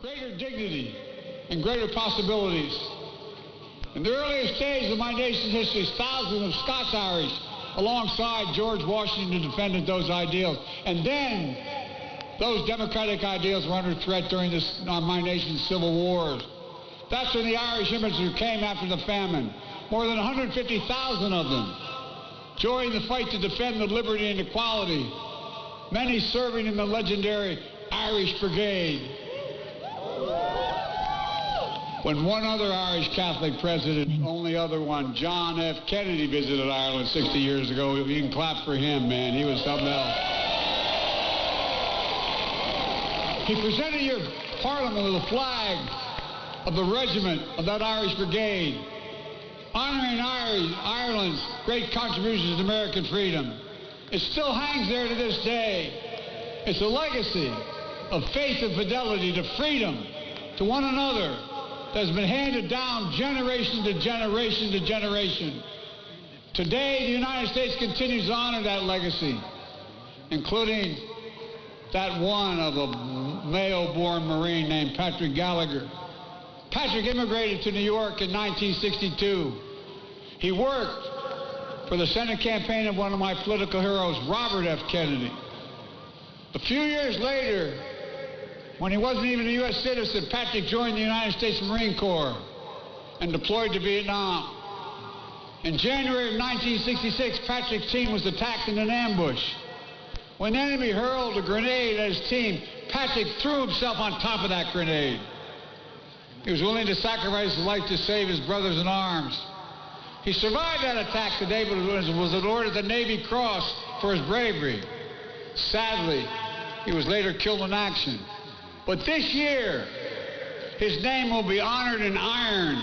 greater dignity and greater possibilities. In the earliest days of my nation's history, thousands of Scots-Irish alongside George Washington defended those ideals. And then those democratic ideals were under threat during my nation's civil wars. That's when the Irish immigrants came after the famine. More than 150,000 of them joined the fight to defend the liberty and equality, many serving in the legendary Irish Brigade. When one other Irish Catholic president, only other one, John F. Kennedy, visited Ireland 60 years ago, you can clap for him, man. He was something else. He presented your Parliament with a flag of the regiment of that Irish Brigade, honoring Ireland's great contributions to American freedom. It still hangs there to this day. It's a legacy of faith and fidelity to freedom, to one another, that's been handed down generation to generation to generation. Today, the United States continues to honor that legacy, including that one of a Mayo-born Marine named Patrick Gallagher. Patrick immigrated to New York in 1962. He worked for the Senate campaign of one of my political heroes, Robert F. Kennedy. A few years later, when he wasn't even a U.S. citizen, Patrick joined the United States Marine Corps and deployed to Vietnam. In January of 1966, Patrick's team was attacked in an ambush. When the enemy hurled a grenade at his team, Patrick threw himself on top of that grenade. He was willing to sacrifice his life to save his brothers in arms. He survived that attack today, but was awarded the Navy Cross for his bravery. Sadly, he was later killed in action. But this year, his name will be honored in iron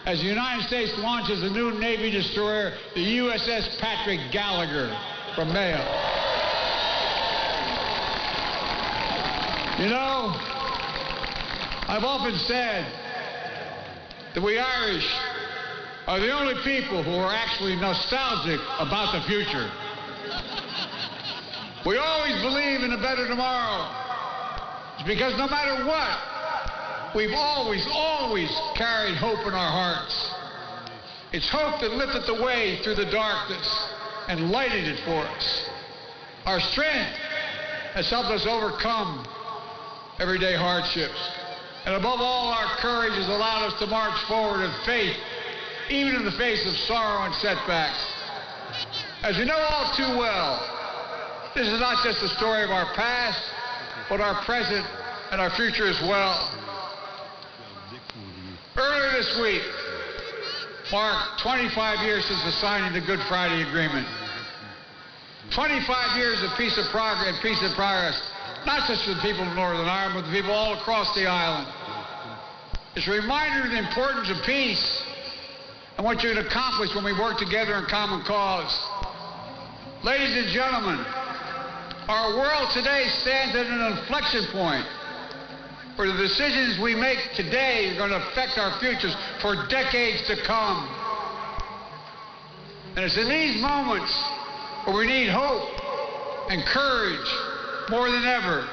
as the United States launches a new Navy destroyer, the USS Patrick Gallagher from Mayo. You know, I've often said that we Irish are the only people who are actually nostalgic about the future. We always believe in a better tomorrow. It's because no matter what, we've always carried hope in our hearts. It's hope that lifted the way through the darkness and lighted it for us. Our strength has helped us overcome everyday hardships. And above all, our courage has allowed us to march forward in faith, even in the face of sorrow and setbacks. As you know all too well, this is not just the story of our past, but our present and our future as well. Earlier this week marked 25 years since the signing of the Good Friday Agreement. 25 years of peace and progress, not just for the people of Northern Ireland, but the people all across the island. It's a reminder of the importance of peace and what you can accomplish when we work together in common cause. Ladies and gentlemen, our world today stands at an inflection point where the decisions we make today are going to affect our futures for decades to come. And it's in these moments where we need hope and courage more than ever.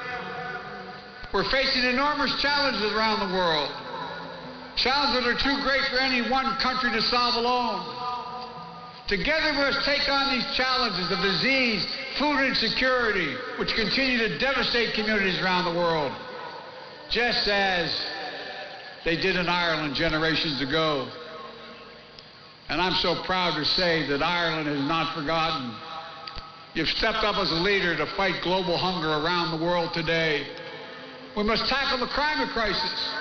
We're facing enormous challenges around the world, challenges that are too great for any one country to solve alone. Together we must take on these challenges of disease, food insecurity, which continue to devastate communities around the world, just as they did in Ireland generations ago. And I'm so proud to say that Ireland has not forgotten. You've stepped up as a leader to fight global hunger around the world today. We must tackle the climate crisis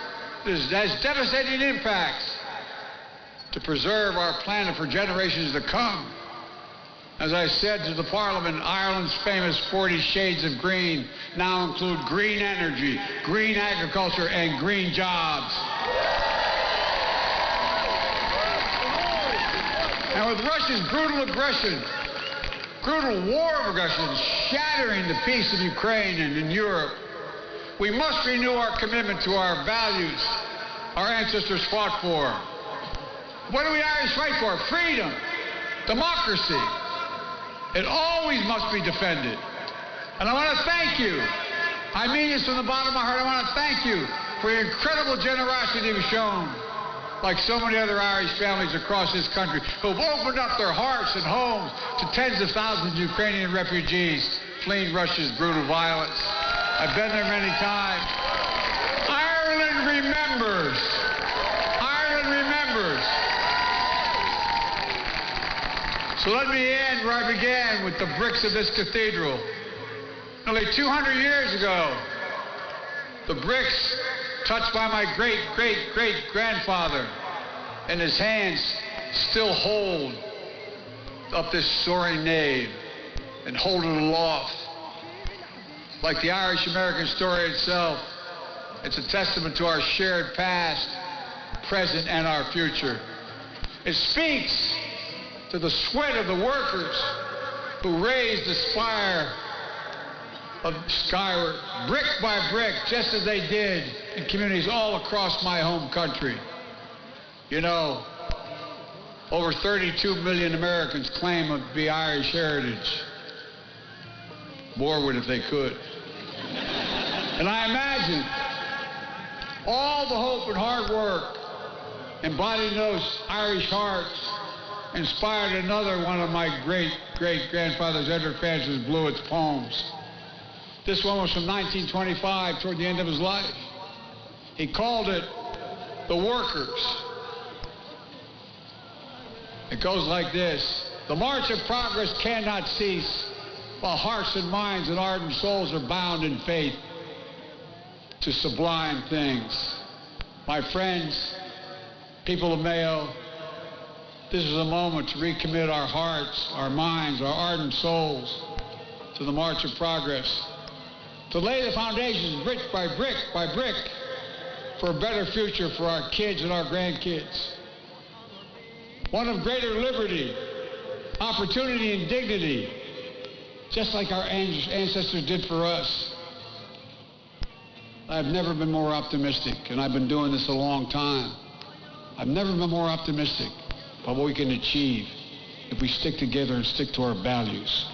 that has devastating impacts to preserve our planet for generations to come. As I said to the Parliament, Ireland's famous 40 shades of green now include green energy, green agriculture, and green jobs. And with Russia's brutal war of aggression shattering the peace of Ukraine and in Europe, we must renew our commitment to our values our ancestors fought for. What do we Irish fight for? Freedom, democracy. It always must be defended. And I want to thank you I mean this from the bottom of my heart. I want to thank you for your incredible generosity you've shown, like so many other Irish families across this country who've opened up their hearts and homes to tens of thousands of Ukrainian refugees fleeing Russia's brutal violence. I've been there many times. Ireland remembers. Ireland remembers. So let me end where I began, with the bricks of this cathedral. Nearly 200 years ago, the bricks touched by my great-great-great-grandfather, and his hands still hold up this soaring nave and hold it aloft. Like the Irish-American story itself, it's a testament to our shared past, present, and our future. It speaks to the sweat of the workers who raised the spire of skyward, brick by brick, just as they did in communities all across my home country. You know, over 32 million Americans claim to be Irish heritage. More would if they could. And I imagine all the hope and hard work embodied in those Irish hearts inspired another one of my great-great-grandfathers, Edward Francis Blewett's poems. This one was from 1925, toward the end of his life. He called it The Workers. It goes like this. The march of progress cannot cease while hearts and minds and ardent souls are bound in faith to sublime things. My friends, people of Mayo, this is a moment to recommit our hearts, our minds, our ardent souls to the march of progress, to lay the foundations brick by brick by brick for a better future for our kids and our grandkids. One of greater liberty, opportunity, and dignity, just like our ancestors did for us. I've never been more optimistic, and I've been doing this a long time. I've never been more optimistic about what we can achieve if we stick together and stick to our values.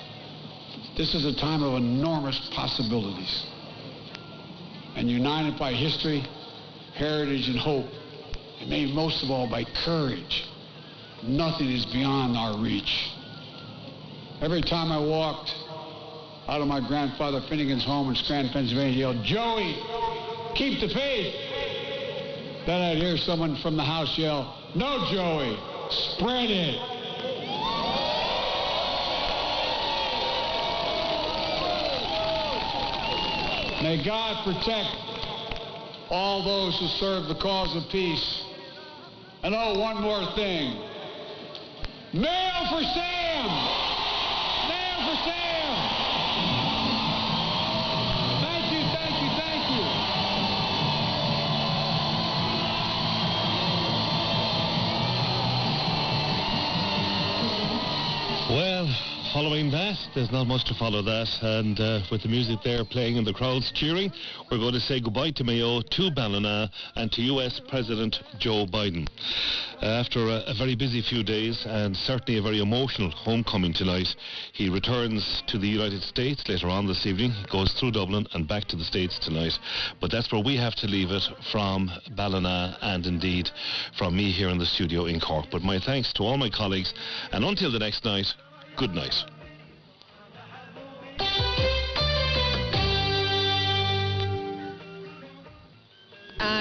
This is a time of enormous possibilities. And united by history, heritage, and hope, and made most of all by courage, nothing is beyond our reach. Every time I walked out of my grandfather Finnegan's home in Scranton, Pennsylvania, he yelled, "Joey, keep the faith." Then I'd hear someone from the house yell, "No, Joey, spread it." May God protect all those who serve the cause of peace. And oh, one more thing. Mayo for Sam! Mayo for Sam! Thank you, thank you, thank you. Well, following that, there's not much to follow that, and with the music there playing and the crowds cheering, we're going to say goodbye to Mayo, to Ballina, and to US President Joe Biden. After a very busy few days, and certainly a very emotional homecoming tonight, he returns to the United States later on this evening. He goes through Dublin and back to the States tonight. But that's where we have to leave it from Ballina, and indeed from me here in the studio in Cork. But my thanks to all my colleagues, and until the next night, good night.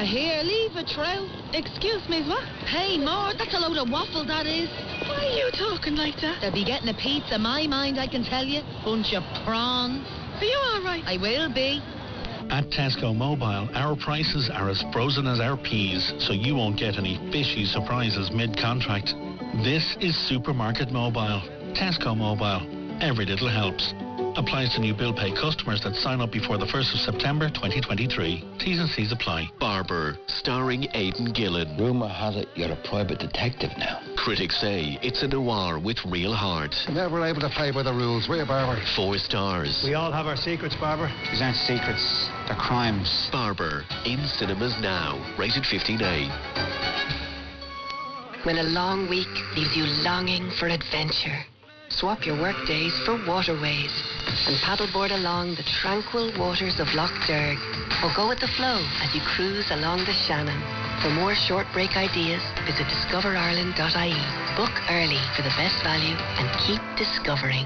Here, leave it true. Excuse me, what? Pay more? That's a load of waffle, that is. Why are you talking like that? They'll be getting a pizza, my mind, I can tell you. Bunch of prawns. Are you all right? I will be. At Tesco Mobile, our prices are as frozen as our peas, so you won't get any fishy surprises mid-contract. This is Supermarket Mobile. Tesco Mobile. Every little helps. Applies to new bill pay customers that sign up before the 1st of September 2023. T's and C's apply. Barber, starring Aidan Gillen. Rumour has it you're a private detective now. Critics say it's a noir with real heart. Never able to play by the rules, will you, Barber? 4 stars. We all have our secrets, Barber. These aren't secrets, they're crimes. Barber, in cinemas now. Rated 15A. When a long week leaves you longing for adventure, Swap your work days for waterways and paddleboard along the tranquil waters of Lough Derg, or go with the flow as you cruise along the Shannon. For more short break ideas, visit discoverireland.ie. Book early for the best value and keep discovering.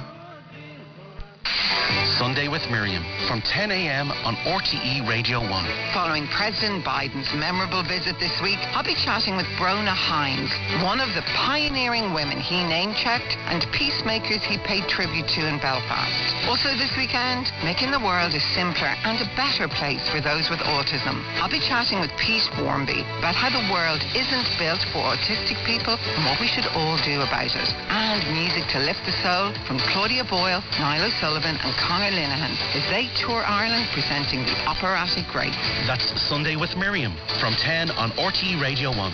Sunday with Miriam from 10 a.m. on RTE Radio 1. Following President Biden's memorable visit this week, I'll be chatting with Brona Hines, one of the pioneering women he name-checked and peacemakers he paid tribute to in Belfast. Also this weekend, making the world a simpler and a better place for those with autism. I'll be chatting with Pete Warmby about how the world isn't built for autistic people and what we should all do about it. And music to lift the soul from Claudia Boyle, Niall O'Sullivan and Conor Linehan as they tour Ireland presenting the operatic greats. That's Sunday with Miriam from 10 on RTE Radio 1.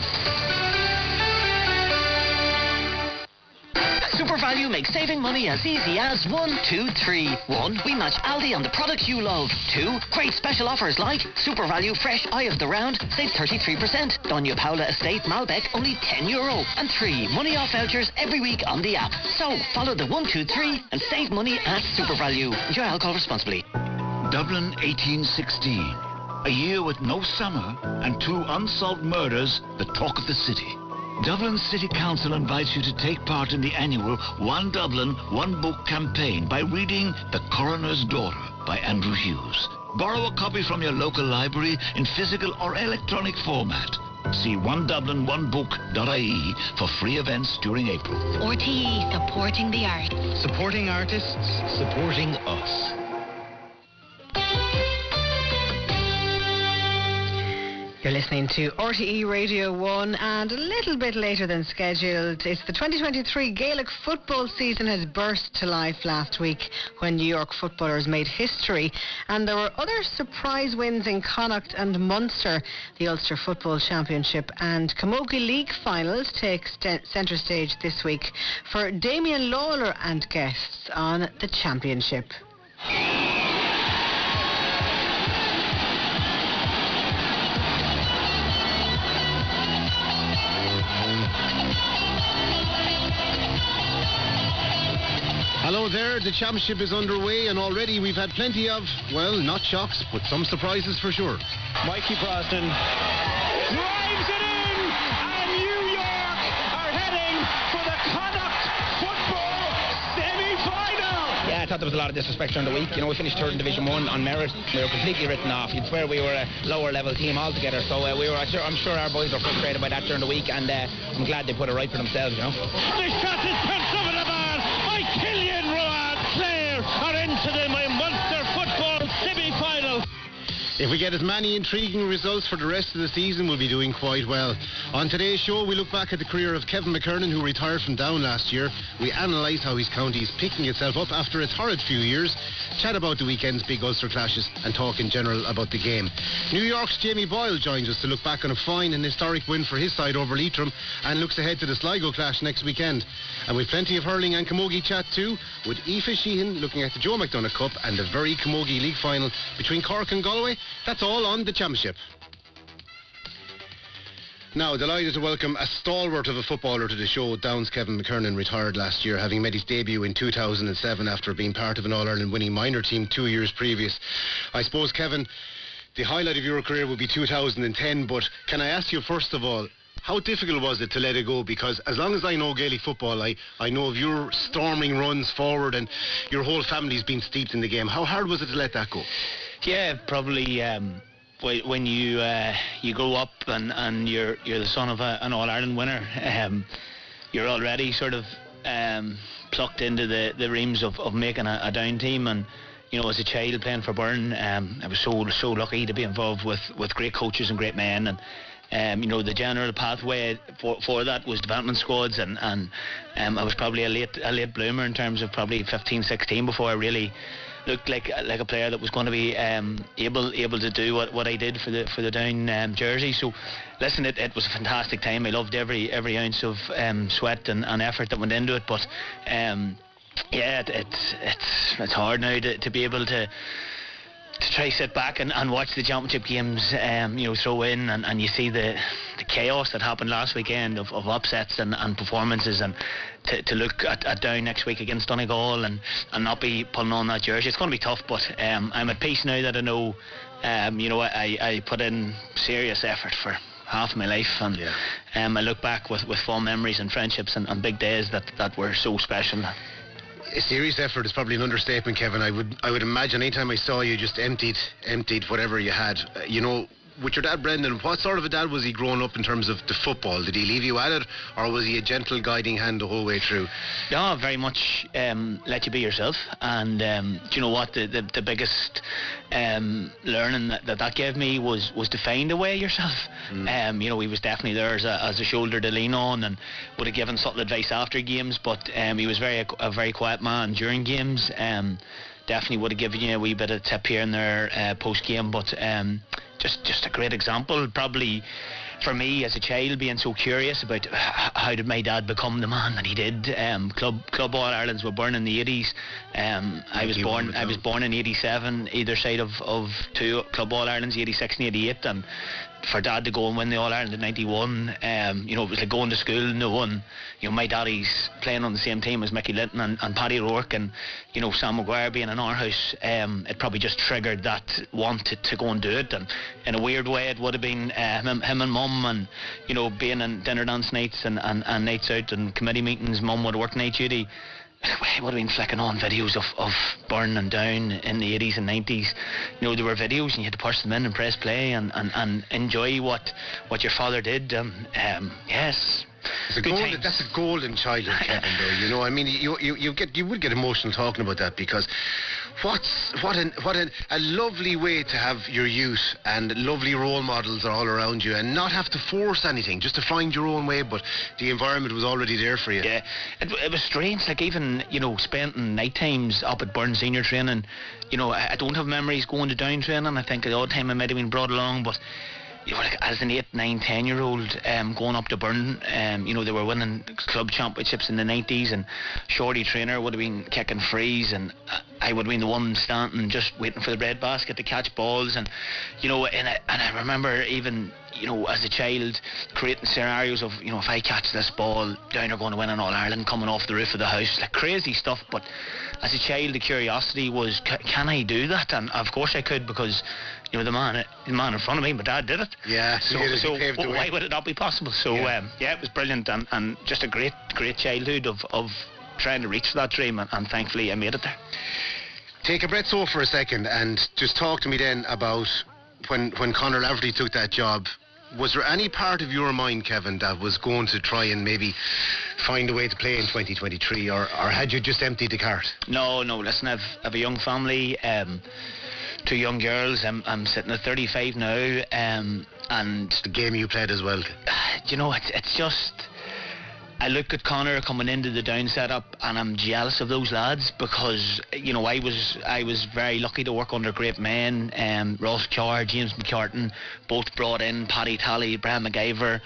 Super Value makes saving money as easy as 1, 2, 3. 1. We match Aldi on the products you love. 2. Great special offers like Super Value Fresh Eye of the Round, save 33%. Doña Paula Estate Malbec, only €10. And 3. Money off vouchers every week on the app. So, follow the 1, 2, 3 and save money at Super Value. Enjoy alcohol responsibly. Dublin 1816. A year with no summer and 2 unsolved murders, the talk of the city. Dublin City Council invites you to take part in the annual One Dublin, One Book campaign by reading The Coroner's Daughter by Andrew Hughes. Borrow a copy from your local library in physical or electronic format. See onedublinonebook.ie for free events during April. RTE, supporting the arts. Supporting artists, supporting us. You're listening to RTE Radio 1, and a little bit later than scheduled, it's the 2023 Gaelic football season has burst to life last week when New York footballers made history, and there were other surprise wins in Connacht and Munster. The Ulster Football Championship and Camogie League finals take centre stage this week for Damien Lawler and guests on the Championship. Hello there, the championship is underway and already we've had plenty of, well, not shocks, but some surprises for sure. Mikey Brosnan drives it in, and New York are heading for the Connacht football semi-final. Yeah, I thought there was a lot of disrespect during the week. You know, we finished third in Division 1 on merit. We were completely written off. You'd swear we were a lower level team altogether. So I'm sure our boys were frustrated by that during the week, and I'm glad they put it right for themselves, you know. The shot is punched over the bar by Killian Rowan. Clare are into the Munster football semi-final. If we get as many intriguing results for the rest of the season, we'll be doing quite well. On today's show, we look back at the career of Kevin McKernan, who retired from Down last year. We analyse how his county is picking itself up after its horrid few years, chat about the weekend's big Ulster clashes, and talk in general about the game. New York's Jamie Boyle joins us to look back on a fine and historic win for his side over Leitrim, and looks ahead to the Sligo clash next weekend. And we've plenty of hurling and camogie chat too, with Aoife Sheehan looking at the Joe McDonagh Cup and the very camogie league final between Cork and Galway. That's all on the Championship. Now, delighted to welcome a stalwart of a footballer to the show. Down's Kevin McKernan retired last year, having made his debut in 2007 after being part of an All-Ireland winning minor team 2 years previous. I suppose, Kevin, the highlight of your career will be 2010, but can I ask you first of all, how difficult was it to let it go? Because as long as I know Gaelic football, I know of your storming runs forward and your whole family's been steeped in the game. How hard was it to let that go? Yeah, probably when you grow up and you're the son of an All-Ireland winner, you're already sort of plucked into the reams of making a Down team. And you know, as a child playing for Byrne, I was so lucky to be involved with great coaches and great men. And you know, the general pathway for that was development squads, and I was probably a late bloomer in terms of probably 15, 16 before I really looked like a player that was going to be able to do what I did for the Down jersey. So listen, it was a fantastic time. I loved every ounce of sweat and effort that went into it, but yeah, it's hard now to be able to try sit back and watch the championship games, you know, throw in and you see the chaos that happened last weekend of upsets and performances, and to look at Down next week against Donegal and not be pulling on that jersey. It's going to be tough, but I'm at peace now that I know, I put in serious effort for half of my life, and I look back with fond memories and friendships and big days that were so special. A serious effort is probably an understatement, Kevin. I would imagine anytime I saw you just emptied whatever you had. With your dad, Brendan, what sort of a dad was he growing up in terms of the football? Did he leave you at it, or was he a gentle guiding hand the whole way through? No, very much let you be yourself. And do you know what? The biggest learning that gave me was to find a way yourself. He was definitely there as a shoulder to lean on, and would have given subtle advice after games, but he was a very quiet man during games. Definitely would have given you a wee bit of tip here and there post game, but just a great example. Probably for me as a child, being so curious about how did my dad become the man that he did. Club All Irelands were born in the 80s. I was born in 87, either side of two Club All Irelands, 86 and 88, and for Dad to go and win the All Ireland in 91, it was like going to school. No one, my daddy's playing on the same team as Mickey Linton and Paddy O'Rourke, and Sam Maguire being in our house. It probably just triggered that want to go and do it. And in a weird way, it would have been him and Mum, and being in dinner dance nights and nights out and committee meetings. Mum would work night duty. It would have been flicking on videos of Burn and Down in the 80s and 90s. There were videos and you had to push them in and press play and enjoy what your father did. Yes. That's a golden childhood, Kevin, though. I mean, you would get emotional talking about that, because what a lovely way to have your youth and lovely role models are all around you and not have to force anything, just to find your own way, but the environment was already there for you. Yeah, it was strange, like even, spending night times up at Burn Senior training. I don't have memories going to Down training. I think at the odd time I might have been brought along, but like as an 8, 9, 10-year-old going up to Burn, they were winning club championships in the 90s, and Shorty Trainer would have been kicking frees, and I would have been the one standing just waiting for the bread basket to catch balls, and I remember even as a child creating scenarios of if I catch this ball, Down are going to win an All Ireland coming off the roof of the house, like crazy stuff. But as a child, the curiosity was, can I do that? And of course I could, because the man in front of me, my dad did it. Yeah, so why would it not be possible? So it was brilliant, and just a great childhood of trying to reach that dream, and thankfully I made it there. Take a breath for a second and just talk to me then about when Conor Laverty took that job. Was there any part of your mind, Kevin, that was going to try and maybe find a way to play in 2023, or had you just emptied the cart? No, listen, I've a young family, 2 young girls. I'm sitting at 35 now, and the game you played as well. It's just, I look at Conor coming into the Down setup, and I'm jealous of those lads, because I was very lucky to work under great men. Ross Carr, James McCartan, both brought in. Paddy Talley, Brian McIver,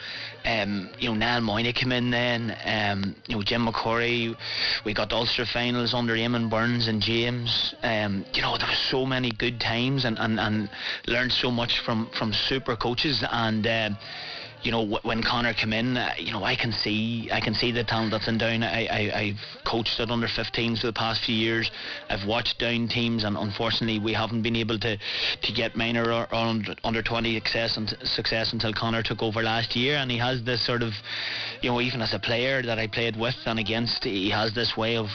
Niall Moyney came in then. Jim McCurry. We got the Ulster finals under Eamon Burns and James. There were so many good times, and learned so much from super coaches, and when Conor came in, I can see the talent that's in Down. I've coached at under 15s for the past few years. I've watched Down teams, and unfortunately we haven't been able to get minor or under 20 success until Conor took over last year. And he has this sort of, even as a player that I played with and against, he has this way of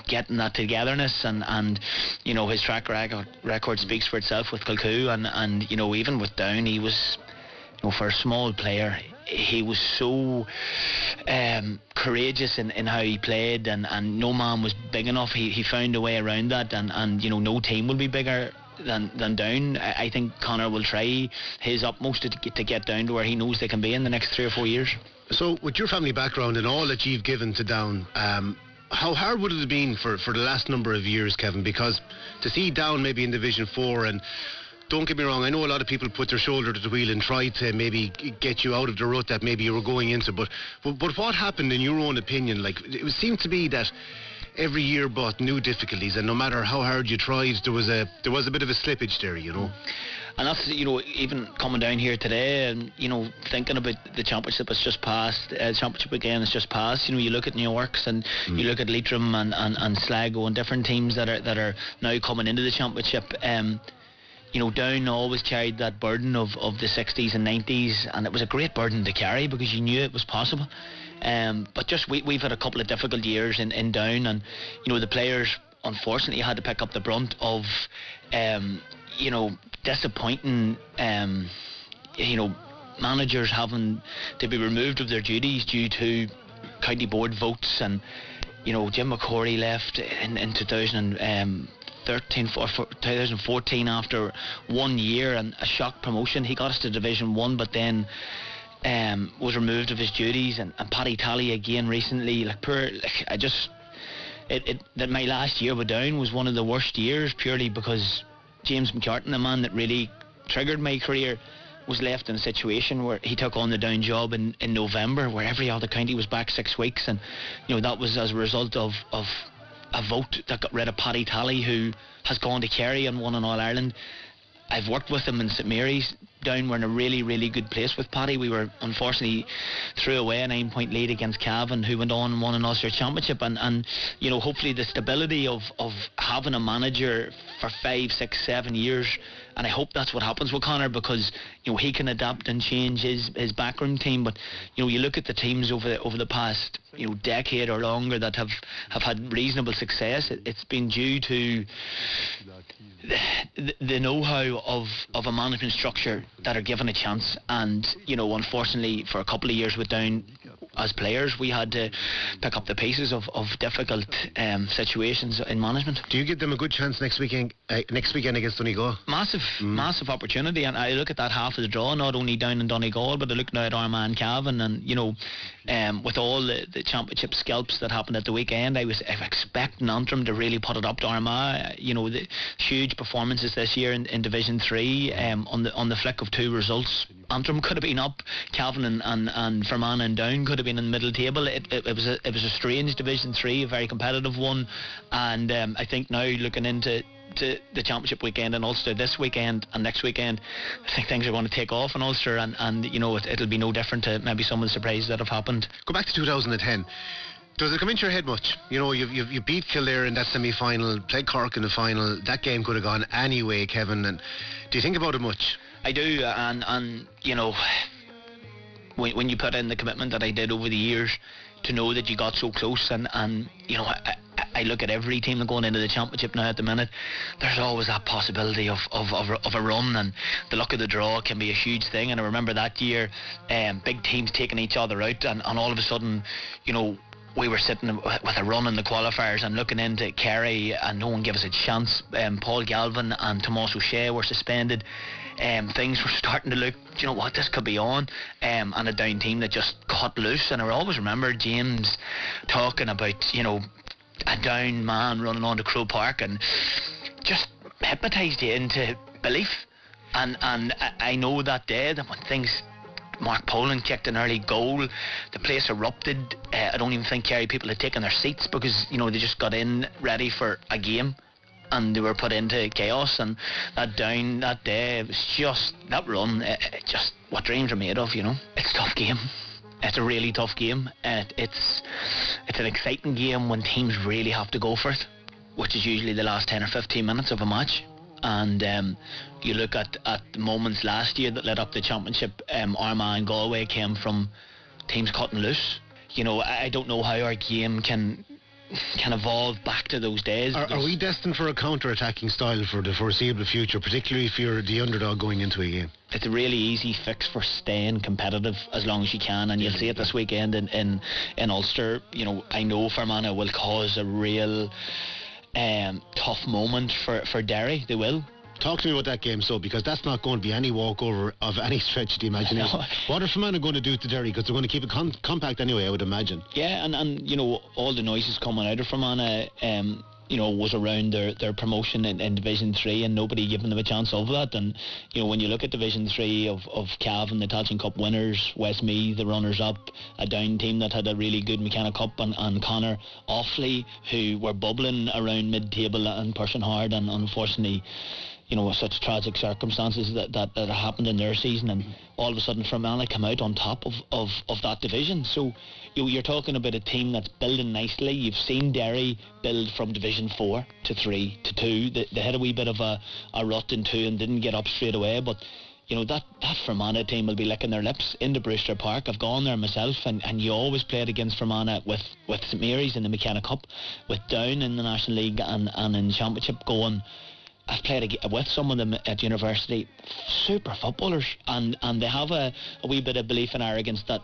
getting that togetherness, and his track record speaks for itself with Kilcoo, and even with Down, he was, for a small player, he was so courageous in how he played, and no man was big enough. He found a way around that, and no team will be bigger than Down. I think Conor will try his utmost to get Down to where he knows they can be in the next 3 or 4 years. So with your family background and all that you've given to Down, how hard would it have been for the last number of years, Kevin? Because to see Down maybe in Division 4, and don't get me wrong, I know a lot of people put their shoulder to the wheel and try to maybe get you out of the rut that maybe you were going into, but what happened in your own opinion? Like, it seemed to be that every year brought new difficulties, and no matter how hard you tried, there was a bit of a slippage there, that's, you know, even coming down here today and, you know, thinking about the championship that's just passed, championship again has just passed. You know, you look at New York's and you look at Leitrim and Sligo and different teams that are now coming into the championship. You know, Down always carried that burden of the 60s and 90s, and it was a great burden to carry because you knew it was possible. But just we've had a couple of difficult years in Down, and, you know, the players unfortunately had to pick up the brunt of, you know, disappointing, you know, managers having to be removed of their duties due to county board votes. And, you know, Jim McCorry left in 2014 after 1 year and a shock promotion. He got us to Division 1, but then was removed of his duties. And Paddy Tally again recently. That my last year with Down was one of the worst years, purely because James McCartan, the man that really triggered my career, was left in a situation where he took on the Down job in November, where every other county was back 6 weeks, and, you know, that was as a result of a vote that got rid of Paddy Tally, who has gone to Kerry and won an All-Ireland. I've worked with him in St Mary's. Down were in a really, really good place with Paddy. We were unfortunately threw away a 9-point lead against Cavan, who went on and won an Ulster Championship. And you know, hopefully the stability of having a manager for 5, 6, 7 years, and I hope that's what happens with Conor, because, you know, he can adapt and change his backroom team. But, you know, you look at the teams over the past, you know, decade or longer that have had reasonable success. It's been due to the know-how of a management structure that are given a chance. And, you know, unfortunately for a couple of years with Down, as players, we had to pick up the pieces of difficult situations in management. Do you give them a good chance next weekend against Donegal? Massive opportunity. And I look at that half of the draw, not only Down in Donegal, but I look now at Armagh and Cavan, and, you know, with all the championship scalps that happened at the weekend, I was expecting Antrim to really put it up to Armagh. You know, the huge performances this year in Division 3, on the flick of 2 results, Antrim could have been up, Cavan and Fermanagh and Down could have been in the middle table. It was a strange Division 3, a very competitive one, and I think now looking into the championship weekend in Ulster this weekend and next weekend, I think things are going to take off in Ulster, and you know, it'll be no different to maybe some of the surprises that have happened. Go back to 2010. Does it come into your head much? You know, you beat Kildare in that semi-final, played Cork in the final. That game could have gone anyway, Kevin. And do you think about it much? I do, and you know, when you put in the commitment that I did over the years to know that you got so close, and you know, I look at every team that going into the championship now at the minute, there's always that possibility of a run, and the luck of the draw can be a huge thing. And I remember that year, big teams taking each other out, and all of a sudden, you know, we were sitting with a run in the qualifiers and looking into Kerry, and no one gave us a chance. Paul Galvin and Tomas O'Shea were suspended. Things were starting to look, you know what, this could be on, and a Down team that just cut loose. And I always remember James talking about, you know, a Down man running onto Crow Park, and just hypnotised you into belief. And I know that day that when things, Mark Poland kicked an early goal, the place erupted. I don't even think Kerry people had taken their seats, because, you know, they just got in ready for a game, and they were put into chaos. And that Down that day, it was just that run, just what dreams are made of, you know. It's a tough game. It's a really tough game. It's an exciting game when teams really have to go for it, which is usually the last 10 or 15 minutes of a match. And you look at the moments last year that led up to the championship, Armagh and Galway came from teams cutting loose. You know, I don't know how our game can evolve back to those days. Are we destined for a counter-attacking style for the foreseeable future, particularly if you're the underdog going into a game? It's a really easy fix for staying competitive as long as you can, and you'll see it this weekend in Ulster. You know, I know Fermanagh will cause a real tough moment for Derry. They will. Talk to me about that game, because that's not going to be any walkover of any stretch of the imagination. What are Fermanagh going to do to Derry? Because they're going to keep it compact anyway, I would imagine. Yeah, and you know, all the noises coming out of Fermanagh, you know, was around their promotion in Division 3, and nobody giving them a chance of that. And, you know, when you look at Division 3 of Cavan, the Tailteann Cup winners, Westmeath, the runners-up, a Down team that had a really good McKenna Cup, and Connor Offaly, who were bubbling around mid-table and pushing hard, and unfortunately, such tragic circumstances that happened in their season, and all of a sudden Fermanagh come out on top of that division. So you're talking about a team that's building nicely. You've seen Derry build from Division 4 to 3 to 2. They had a wee bit of a rut in 2 and didn't get up straight away, but that Fermanagh team will be licking their lips into Brewster Park. I've gone there myself, and you always played against Fermanagh with St Mary's in the McKenna Cup, with Down in the National League and in the Championship going. I've played with some of them at university, super footballers, and they have a wee bit of belief and arrogance that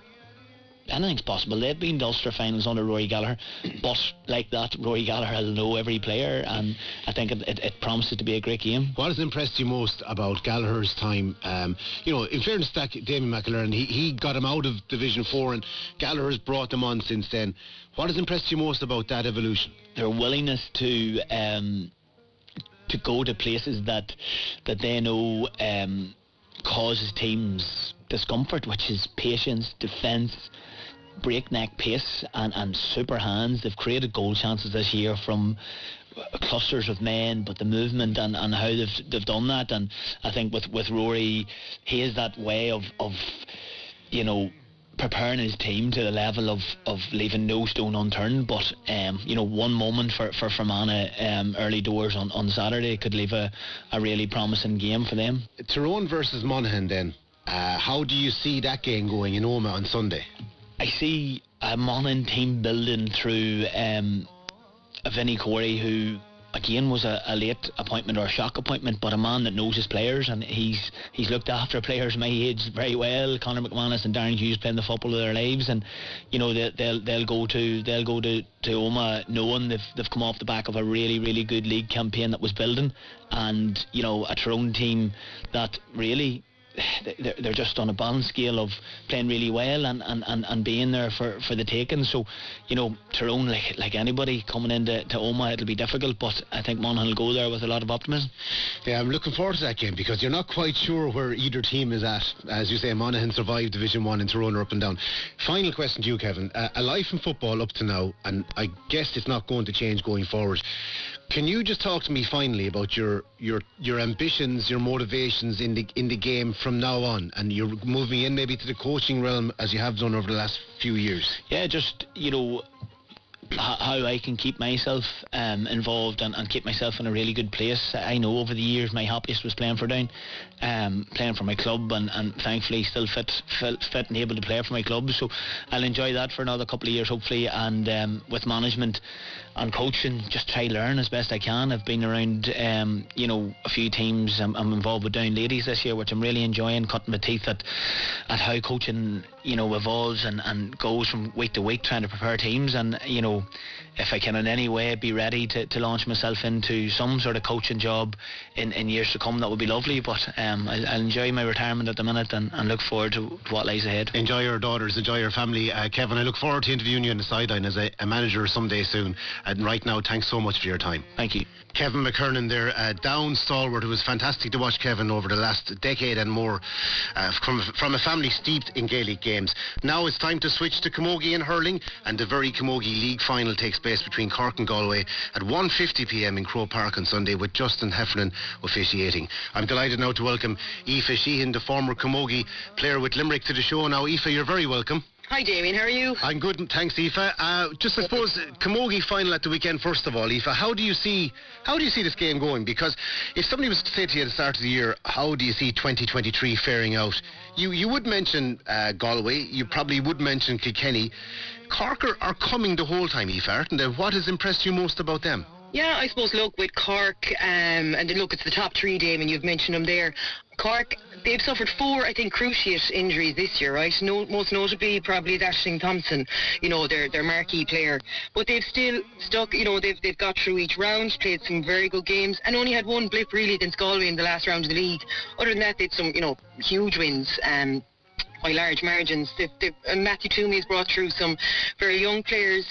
anything's possible. They've been to Ulster finals under Rory Gallagher, but like that, Rory Gallagher will know every player, and I think it promises to be a great game. What has impressed you most about Gallagher's time? In fairness to Damien McIlern, he got him out of Division 4, and Gallagher's brought them on since then. What has impressed you most about that evolution? Their willingness to go to places that they know causes teams discomfort, which is patience, defence, breakneck pace and super hands. They've created goal chances this year from clusters of men, but the movement and how they've done that, and I think with Rory, he has that way of preparing his team to the level of leaving no stone unturned. But one moment for Fermanagh early doors on Saturday could leave a really promising game for them. Tyrone versus Monaghan then, how do you see that game going in Omagh on Sunday? I see a Monaghan team building through Vinnie Corey, who again was a late appointment or a shock appointment, but a man that knows his players, and he's looked after players my age very well. Conor McManus and Darren Hughes playing the football of their lives, and they'll go to Omagh knowing they've come off the back of a really, really good league campaign that was building, and a Tyrone team that really they're just on a balanced scale of playing really well and being there for the taking. So Tyrone, like anybody coming into Omagh, it'll be difficult, but I think Monaghan will go there with a lot of optimism. Yeah, I'm looking forward to that game, because you're not quite sure where either team is at. As you say, Monaghan survived Division 1 and Tyrone are up and down. Final question to you, Kevin. A life in football up to now, and I guess it's not going to change going forward. Can you just talk to me finally about your ambitions, your motivations in the game from now on, and you're moving in maybe to the coaching realm as you have done over the last few years? Yeah, just how I can keep myself involved and keep myself in a really good place. I know over the years my happiest was playing for Down, playing for my club, and thankfully still fit and able to play for my club. So I'll enjoy that for another couple of years hopefully, and with management and coaching, just try to learn as best I can. I've been around a few teams. I'm involved with Down Ladies this year, which I'm really enjoying, cutting my teeth at how coaching evolves and goes from week to week, trying to prepare teams, and if I can in any way be ready to launch myself into some sort of coaching job in years to come, that would be lovely. But I'll enjoy my retirement at the minute and look forward to what lies ahead. Enjoy your daughters, enjoy your family. Kevin, I look forward to interviewing you on the sideline as a manager someday soon. And right now, thanks so much for your time. Thank you. Kevin McKernan there, Down stalwart. It was fantastic to watch Kevin over the last decade and more from a family steeped in Gaelic games. Now it's time to switch to camogie and hurling, and the very Camogie League final takes place between Cork and Galway at 1:50 p.m. in Croke Park on Sunday, with Justin Heffernan officiating. I'm delighted now to welcome Aoife Sheehan, the former Camogie player with Limerick, to the show now. Aoife, you're very welcome. Hi Damien, how are you? I'm good, thanks Aoife. I suppose Camogie final at the weekend. First of all, Aoife, how do you see this game going? Because if somebody was to say to you at the start of the year, how do you see 2023 faring out, you would mention Galway, you probably would mention Kilkenny. Cork are coming the whole time, Aoife, aren't they? What has impressed you most about them? Yeah, I suppose, look, with Cork, and then look, it's the top three, Damien, you've mentioned them there. Cork, they've suffered 4, I think, cruciate injuries this year, right? Most notably, probably Aisling Thompson, their marquee player. But they've still stuck, they've got through each round, played some very good games, and only had one blip, really, against Galway in the last round of the league. Other than that, they'd some, huge wins, by large margins. Matthew Toomey's brought through some very young players,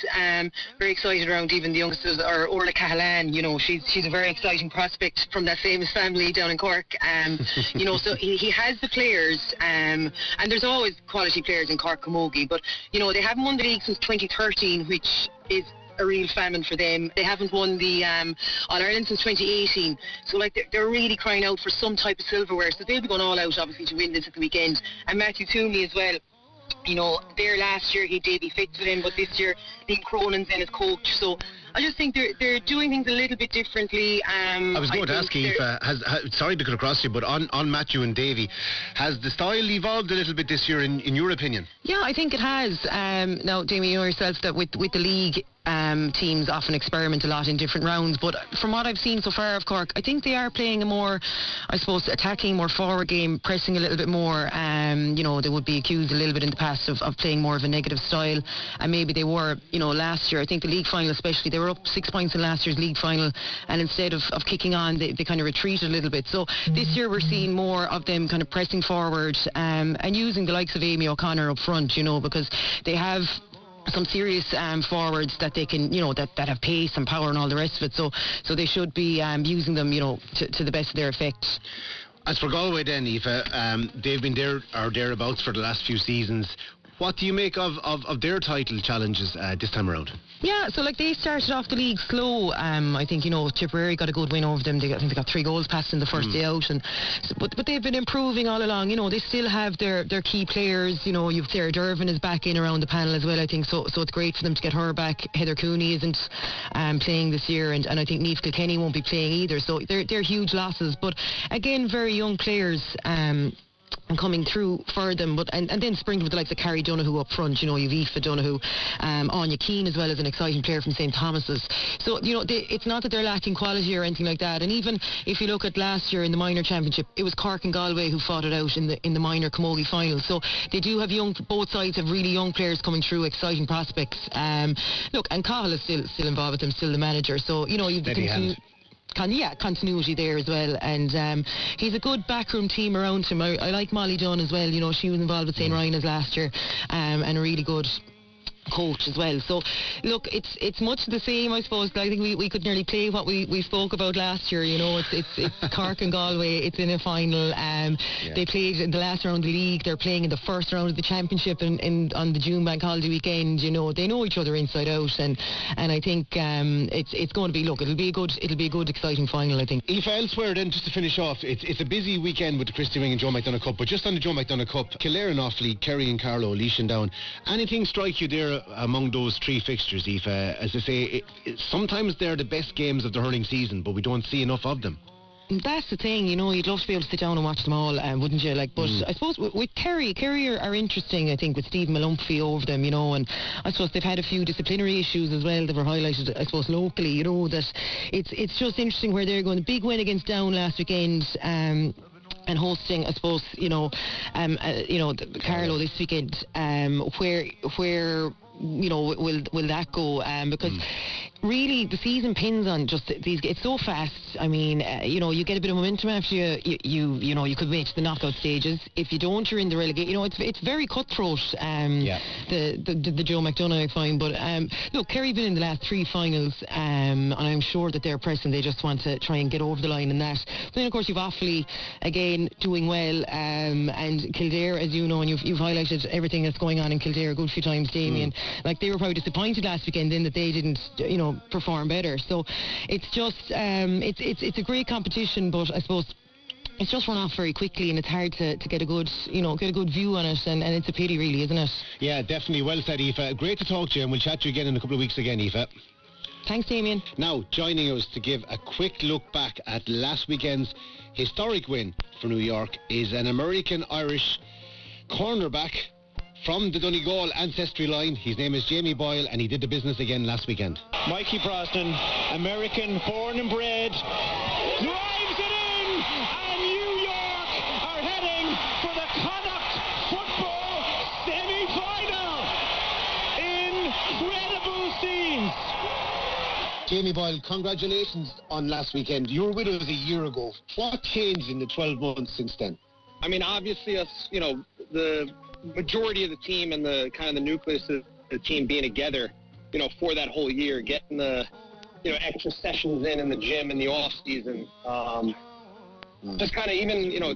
very excited around even the youngsters, or Orla Cahalan, she's a very exciting prospect from that famous family down in Cork. So he has the players, and there's always quality players in Cork Camogie, but they haven't won the league since 2013, which is a real famine for them. They haven't won the All-Ireland since 2018. So, like, they're really crying out for some type of silverware. So they'll be going all out, obviously, to win this at the weekend. And Matthew Toomey as well. You know, there last year he had Davy Fitz with him, but this year Liam Cronin's in as coach. So I just think they're doing things a little bit differently. I was going to ask you, sorry to cut across you, but on Matthew and Davy, has the style evolved a little bit this year in your opinion? Yeah, I think it has. Now, Jamie, you know yourself that with the league, teams often experiment a lot in different rounds, but from what I've seen so far of Cork, I think they are playing a more, I suppose, attacking, more forward game, pressing a little bit more. You know, they would be accused a little bit in the past of playing more of a negative style, and maybe they were, you know, last year. I think the league final especially, they were up 6 points in last year's league final, and instead of kicking on, they kind of retreated a little bit. So this year we're seeing more of them kind of pressing forward, and using the likes of Amy O'Connor up front, you know, because they have some serious forwards that they can, you know, that have pace and power and all the rest of it. So they should be using them, you know, to the best of their effect. As for Galway then, Aoife, they've been there or thereabouts for the last few seasons. What do you make of their title challenges this time around? Yeah, so like they started off the league slow. I think, you know, Tipperary got a good win over them. I think they got 3 goals past in the first day out, but they've been improving all along. You know, they still have their key players. You know, you've Sarah Dervin is back in around the panel as well, I think. So it's great for them to get her back. Heather Cooney isn't playing this year, and I think Niamh Kilkenny won't be playing either. So they're huge losses, but again, very young players. And coming through for them, but and then sprinkled with the likes of Carrie Donoghue up front. You know, you've Aoife Donoghue, Anya Keane as well as an exciting player from St Thomas's. So, you know, it's not that they're lacking quality or anything like that. And even if you look at last year in the minor championship, it was Cork and Galway who fought it out in the minor camogie final. So they do have both sides have really young players coming through, exciting prospects. Look, and Cahill is still involved with them, still the manager. So, you know, you've continuity there as well, and he's a good backroom team around him. I like Molly Dunn as well. You know, she was involved with St. Ryan's last year, and a really good coach as well. So look, it's much the same, I suppose. I think we could nearly play what we spoke about last year. You know, it's Cork and Galway. It's in a final. They played in the last round of the league. They're playing in the first round of the championship on the June bank holiday weekend. You know, they know each other inside out, and I think it's going to be, look, it'll be a good exciting final, I think. Aoife, elsewhere then, just to finish off, it's a busy weekend with the Christy Wing and Joe McDonagh Cup, but just on the Joe McDonagh Cup, Kildare and Offaly, Kerry and Carlow, Laois and Down. Anything strike you there among those 3 fixtures, Aoife? As I say, sometimes they're the best games of the hurling season, but we don't see enough of them. That's the thing, you know, you'd love to be able to sit down and watch them all, wouldn't you? Like, but I suppose with Kerry are interesting, I think, with Stephen Malumphy over them, you know, and I suppose they've had a few disciplinary issues as well that were highlighted, I suppose, locally, you know, that it's just interesting where they're going. A big win against Down last weekend, and hosting, I suppose, Carlow this weekend, where you know, will that go? Because really the season pins on just these. It's so fast. I mean, you know, you get a bit of momentum after you could make the knockout stages. If you don't, you're in the relegation. You know, it's very cutthroat. The Joe McDonagh, I find. But look, Kerry been in the last 3 finals, and I'm sure that they're pressing. They just want to try and get over the line in that. Then of course you've Offaly again doing well, and Kildare, as you know, and you've highlighted everything that's going on in Kildare a good few times, Damien. Like, they were probably disappointed last weekend in that they didn't, you know, perform better. So it's just it's a great competition, but I suppose it's just run off very quickly, and it's hard to get a good view on it, and it's a pity, really, isn't it? Yeah, definitely. Well said, Aoife. Great to talk to you, and we'll chat to you again in a couple of weeks again, Aoife. Thanks, Damien. Now, joining us to give a quick look back at last weekend's historic win for New York is an American-Irish cornerback from the Donegal ancestry line. His name is Jamie Boyle, and he did the business again last weekend. Mikey Brosnan, American, born and bred, drives it in, and New York are heading for the Connacht football semi-final. Incredible scenes. Jamie Boyle, congratulations on last weekend. You were with us a year ago. What changed in the 12 months since then? I mean, obviously, us, you know, the majority of the team and the kind of the nucleus of the team being together, you know, for that whole year, getting the, you know, extra sessions in the gym in the off season, just kind of even, you know,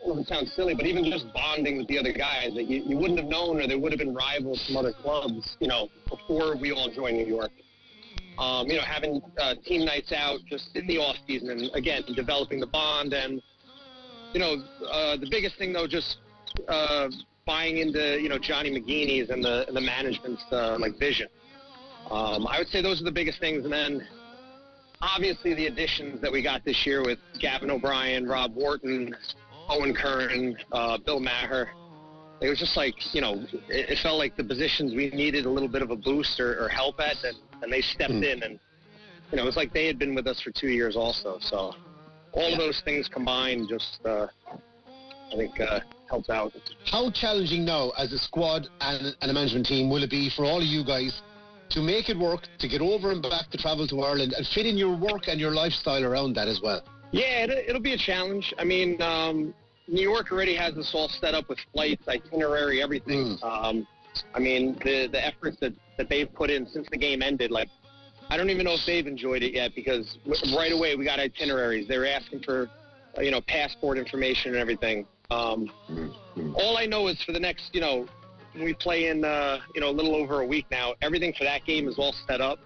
it sounds silly, but even just bonding with the other guys that you wouldn't have known, or they would have been rivals from other clubs, before we all joined New York. Having team nights out just in the off season, and again, developing the bond. And, the biggest thing though, just buying into, Johnny McGeeney's and the management's vision. I would say those are the biggest things. And then obviously the additions that we got this year with Gavin O'Brien, Rob Wharton, Owen Curran, Bill Maher. It was just it felt like the positions we needed a little bit of a boost or help at, and they stepped in, and it was like they had been with us for 2 years also. So all of those things combined just I think helped out. How challenging now as a squad and a management team will it be for all of you guys to make it work, to get over and back to travel to Ireland and fit in your work and your lifestyle around that as well? Yeah, it'll be a challenge. I mean, New York already has this all set up with flights, itinerary, everything. I mean, the efforts that they've put in since the game ended, I don't even know if they've enjoyed it yet, because right away we got itineraries. They were asking for, passport information and everything. All I know is for the next, we play in, a little over a week now, everything for that game is all set up,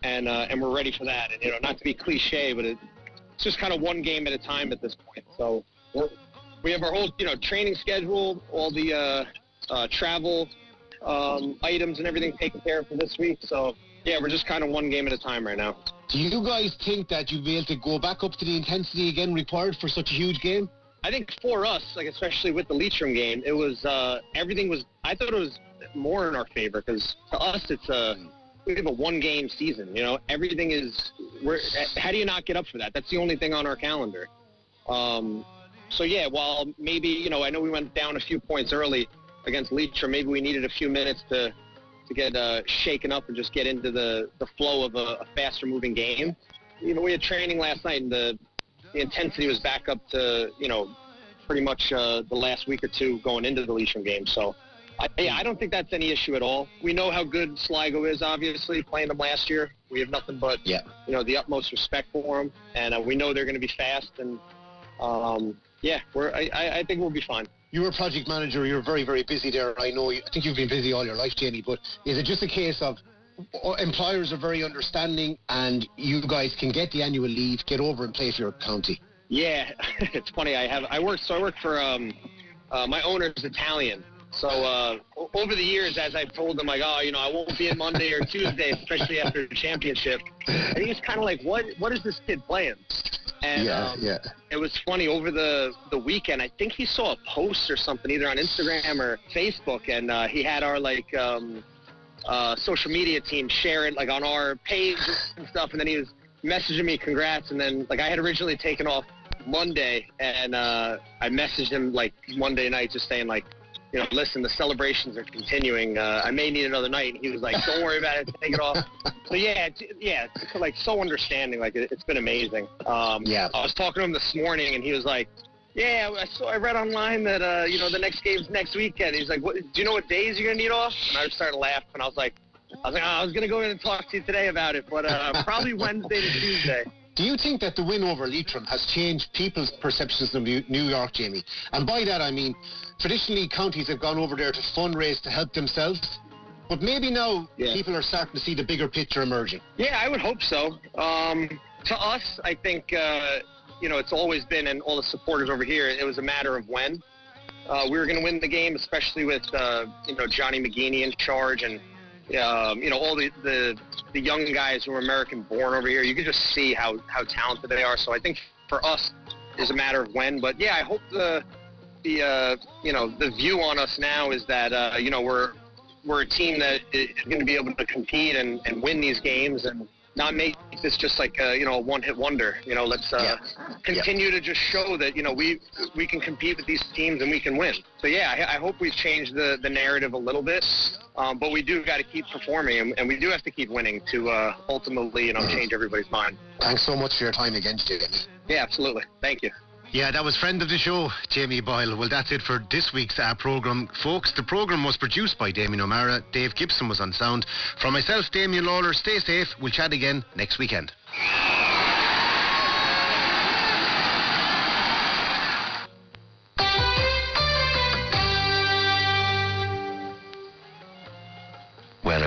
and we're ready for that. And, not to be cliche, but it's just kind of one game at a time at this point. So we have our whole, training schedule, all the travel items and everything taken care of for this week. So, yeah, we're just kind of one game at a time right now. Do you guys think that you'll be able to go back up to the intensity again required for such a huge game? I think for us, especially with the Leitrim game, it was, everything was, I thought it was more in our favor, because to us we have a one-game season, everything is, how do you not get up for that? That's the only thing on our calendar. So, yeah, while maybe, I know we went down a few points early against Leitrim, maybe we needed a few minutes to get shaken up and just get into the flow of a faster-moving game. We had training last night, and the intensity was back up to, pretty much the last week or two going into the Leitrim game. So, I don't think that's any issue at all. We know how good Sligo is, obviously, playing them last year. We have nothing but, the utmost respect for them, and we know they're going to be fast, and I think we'll be fine. You're a project manager. You're very, very busy there. I know. I think you've been busy all your life, Jamie. But is it just a case of employers are very understanding, and you guys can get the annual leave, get over and play for your county? Yeah, it's funny. I work for my owner's Italian. So over the years, as I've told him, I won't be in Monday or Tuesday, especially after the championship. And he's kind of like, what is this kid playing? And it was funny, over the weekend, I think he saw a post or something, either on Instagram or Facebook, and he had our social media team share it on our page and stuff, and then he was messaging me congrats, and then I had originally taken off Monday, and I messaged him Monday night just saying listen, the celebrations are continuing. I may need another night. And he was like, don't worry about it. Take it off. So, it's so understanding. It's been amazing. I was talking to him this morning, and he was like, yeah, I read online that, the next game's next weekend. He's like, do you know what days you're going to need off? And I started laughing. I was like, I was going to go in and talk to you today about it, but probably Wednesday to Tuesday. Do you think that the win over Leitrim has changed people's perceptions of New York, Jamie? And by that I mean, traditionally counties have gone over there to fundraise to help themselves, but maybe now people are starting to see the bigger picture emerging. Yeah, I would hope so. To us, I think, it's always been, and all the supporters over here, it was a matter of when. We were going to win the game, especially with, Johnny McGeeney in charge, and all the young guys who are American-born over here. You can just see how talented they are. So I think for us, it's a matter of when. But I hope the view on us now is that we're a team that is going to be able to compete and win these games, and not make this just a one-hit wonder. Let's continue to just show that we can compete with these teams and we can win. So I hope we've changed the narrative a little bit. But we do got to keep performing, and we do have to keep winning to ultimately, change everybody's mind. Thanks so much for your time again, Jamie. Yeah, absolutely. Thank you. Yeah, that was friend of the show, Jamie Boyle. Well, that's it for this week's programme. Folks, the programme was produced by Damien O'Mara. Dave Gibson was on sound. From myself, Damien Lawler, stay safe. We'll chat again next weekend.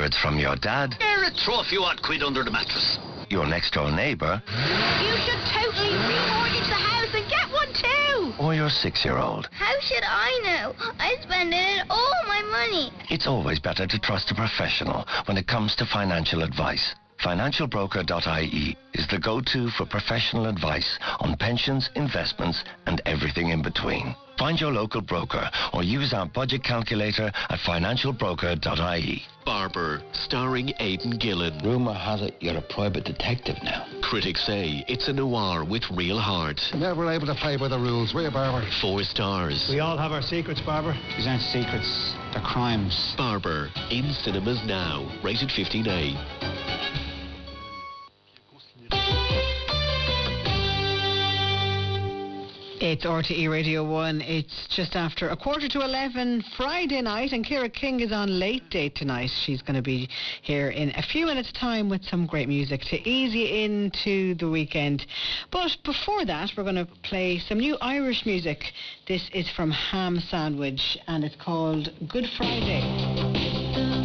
it's from your dad. Throw a few odd quid under the mattress. Your next door neighbour. You should totally remortgage the house and get one too. Or your 6-year-old. How should I know? I spend all my money. It's always better to trust a professional when it comes to financial advice. Financialbroker.ie is the go-to for professional advice on pensions, investments and everything in between. Find your local broker or use our budget calculator at financialbroker.ie. Barber, starring Aidan Gillen. Rumour has it you're a private detective now. Critics say it's a noir with real heart. Never able to play by the rules, were you, Barber? 4 stars. We all have our secrets, Barber. These aren't secrets, they're crimes. Barber, in cinemas now. Rated 15A. It's RTE Radio 1. It's just after 11:15 Friday night, and Ciara King is on late date tonight. She's going to be here in a few minutes' time with some great music to ease you into the weekend. But before that, we're going to play some new Irish music. This is from Ham Sandwich, and it's called Good Friday. The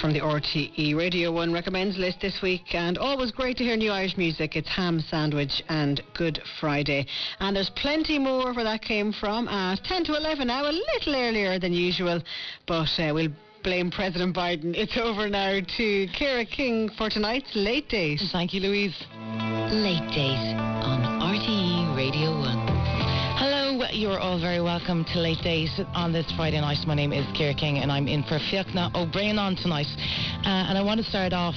from the RTE Radio 1 Recommends list this week, and always great to hear new Irish music. It's Ham Sandwich and Good Friday. And there's plenty more where that came from at 10 to 11 now, a little earlier than usual, but we'll blame President Biden. It's over now to Ciara King for tonight's Late Date. Thank you, Louise. Late Date on RTE Radio 1. Hello, you're all very welcome to Late Date on this Friday night. My name is Ciara King and I'm in for Fiachna O'Brien tonight. And I want to start off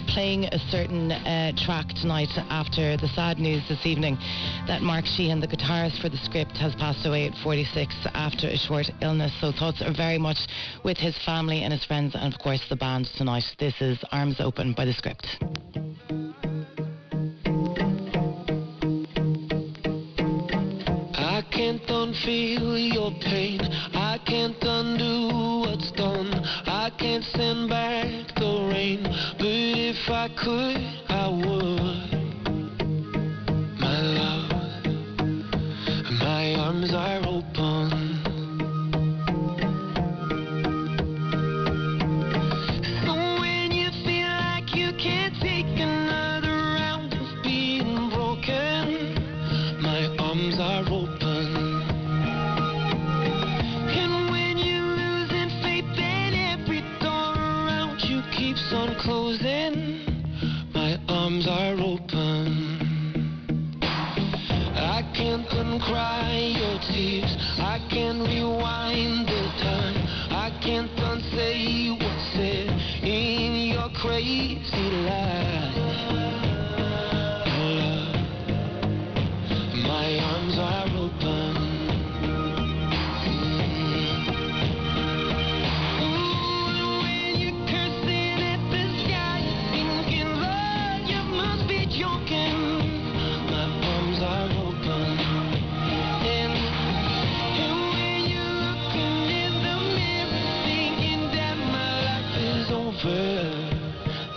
playing a certain track tonight after the sad news this evening that Mark Sheehan, the guitarist for The Script, has passed away at 46 after a short illness. So thoughts are very much with his family and his friends and of course the band tonight. This is Arms Open by The Script. I can't unfeel your pain, I can't undo what's done, I can't send back the rain, but if I could, I would. My love, my arms are open. So when you feel like you can't take another round of being broken, my arms are open. On closing, my arms are open. I can't uncry your tears, I can't rewind the time, I can't unsay what's said in your crazy lies. My arms are open.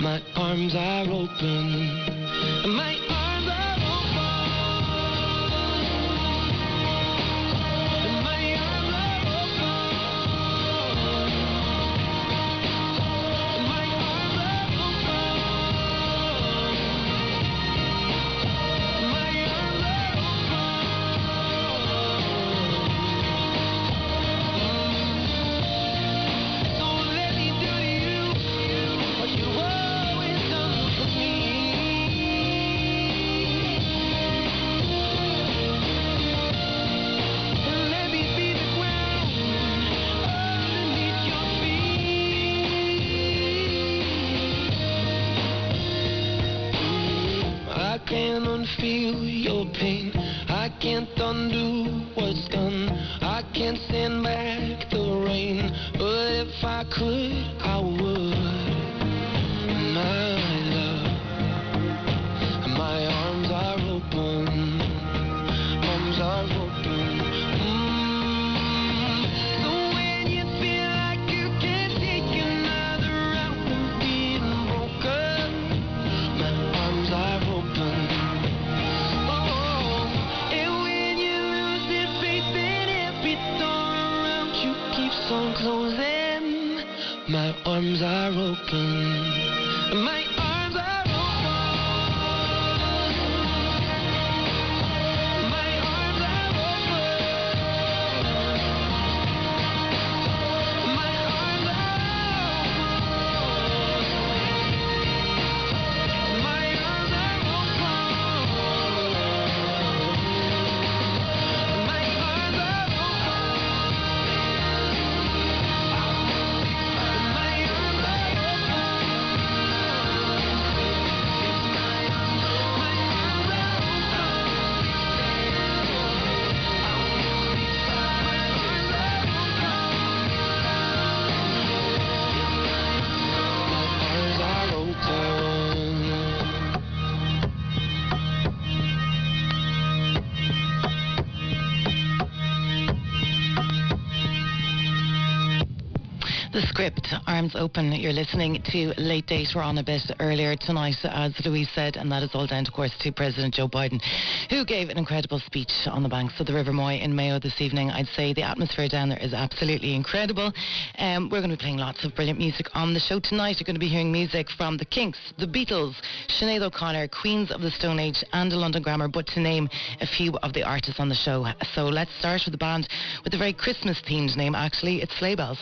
My arms are open. My arms are open. My arms are open. My arms are open. My arms are open. So let me do to you what you always done for me. And let me be the ground underneath your feet. I can't unfeel your pain, I can't undo what's done, I can't send back the rain, but if I could, I would. My love, my arms are open, arms are open. So when you feel like you can't take another round of being broken, my arms are open. Oh, and when you lose your faith and every door around you keeps on closing, my arms are open. My arms are open. My arms are open. My arms are open. My arms are open. My arms are open. My arms are open. The Script, Arms Open. You're listening to Late Date. We're on a bit earlier tonight, as Louise said, and that is all down, of course, to President Joe Biden, who gave an incredible speech on the banks of the River Moy in Mayo this evening. I'd say the atmosphere down there is absolutely incredible. We're going to be playing lots of brilliant music on the show tonight. You're going to be hearing music from The Kinks, The Beatles, Sinead O'Connor, Queens of the Stone Age, and the London Grammar, but to name a few of the artists on the show. So let's start with the band with a very Christmas-themed name, actually. It's Sleigh Bells.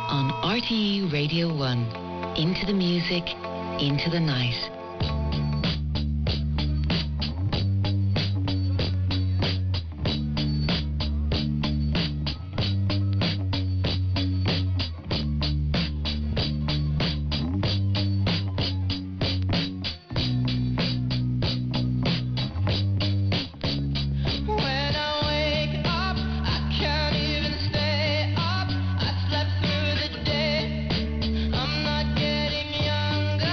On RTE Radio 1. Into the music, into the night. I'm not getting younger,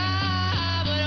but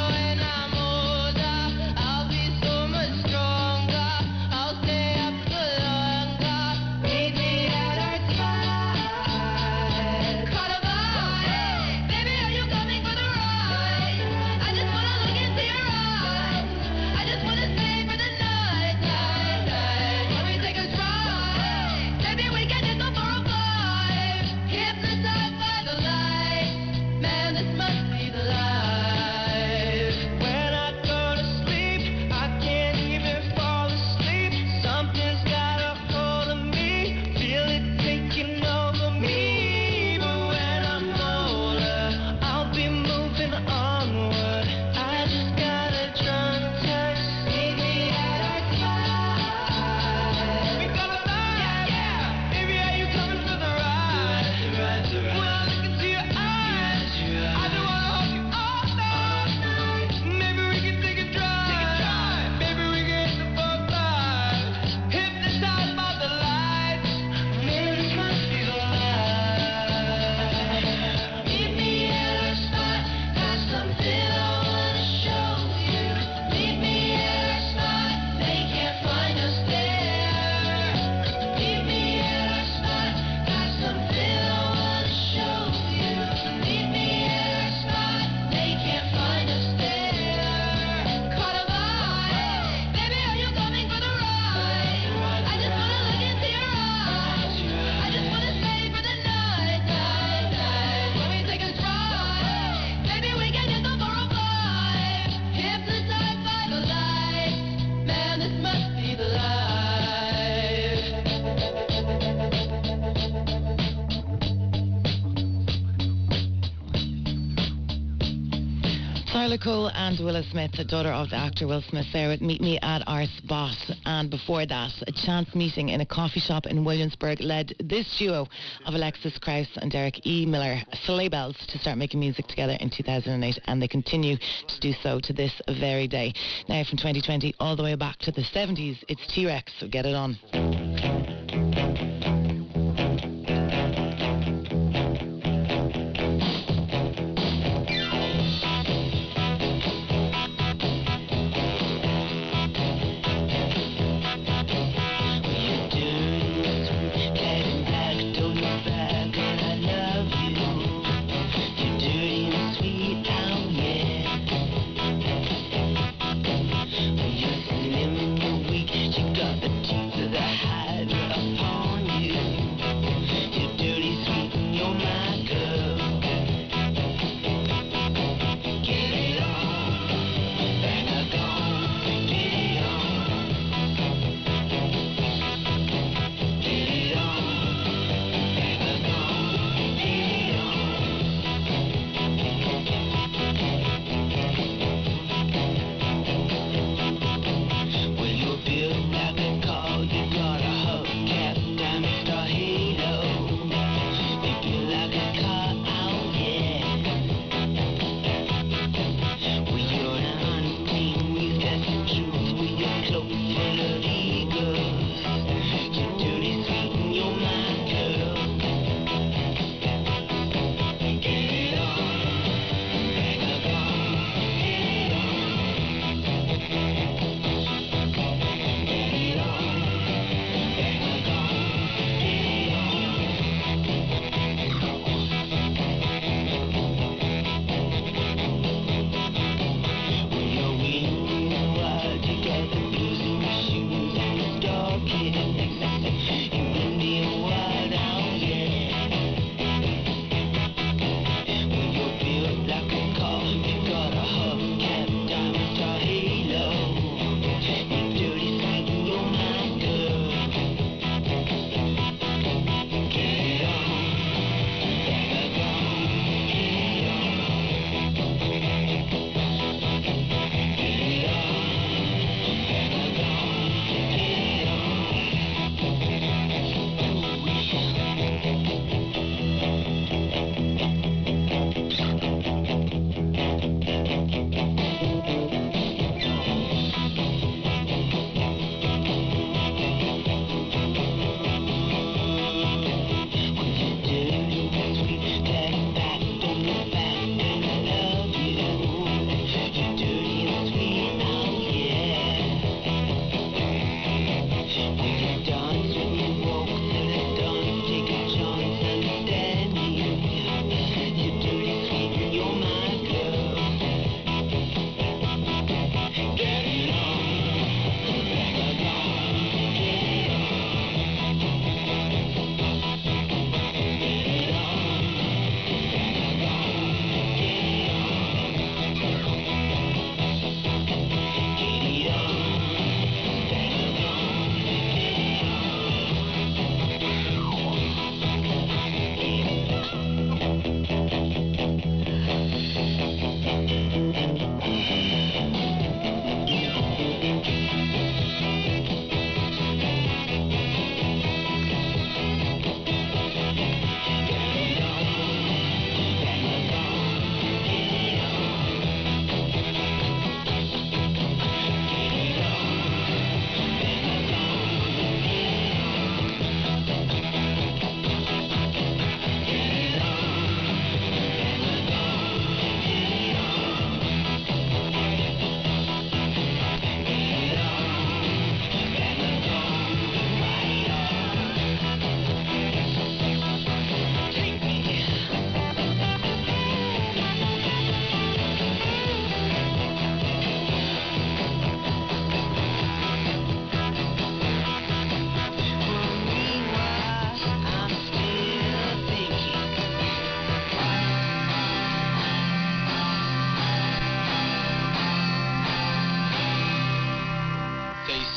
Darla Cole and Willa Smith, daughter of the actor Will Smith, there with Meet Me at Our Spot. And before that, a chance meeting in a coffee shop in Williamsburg led this duo of Alexis Krauss and Derek E. Miller, Sleigh Bells, to start making music together in 2008, and they continue to do so to this very day. Now from 2020 all the way back to the 70s, it's T-Rex, so get it on.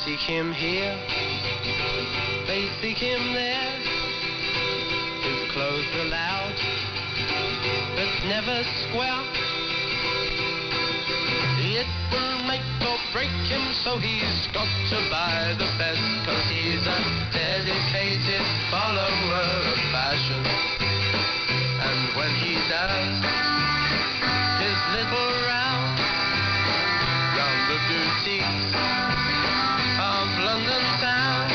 seek him here, they seek him there. His clothes are loud, but never square. It will make or break him, so he's got to buy the best, 'cause he's a dedicated follower of fashion. And when he does his little round the boutiques of London town,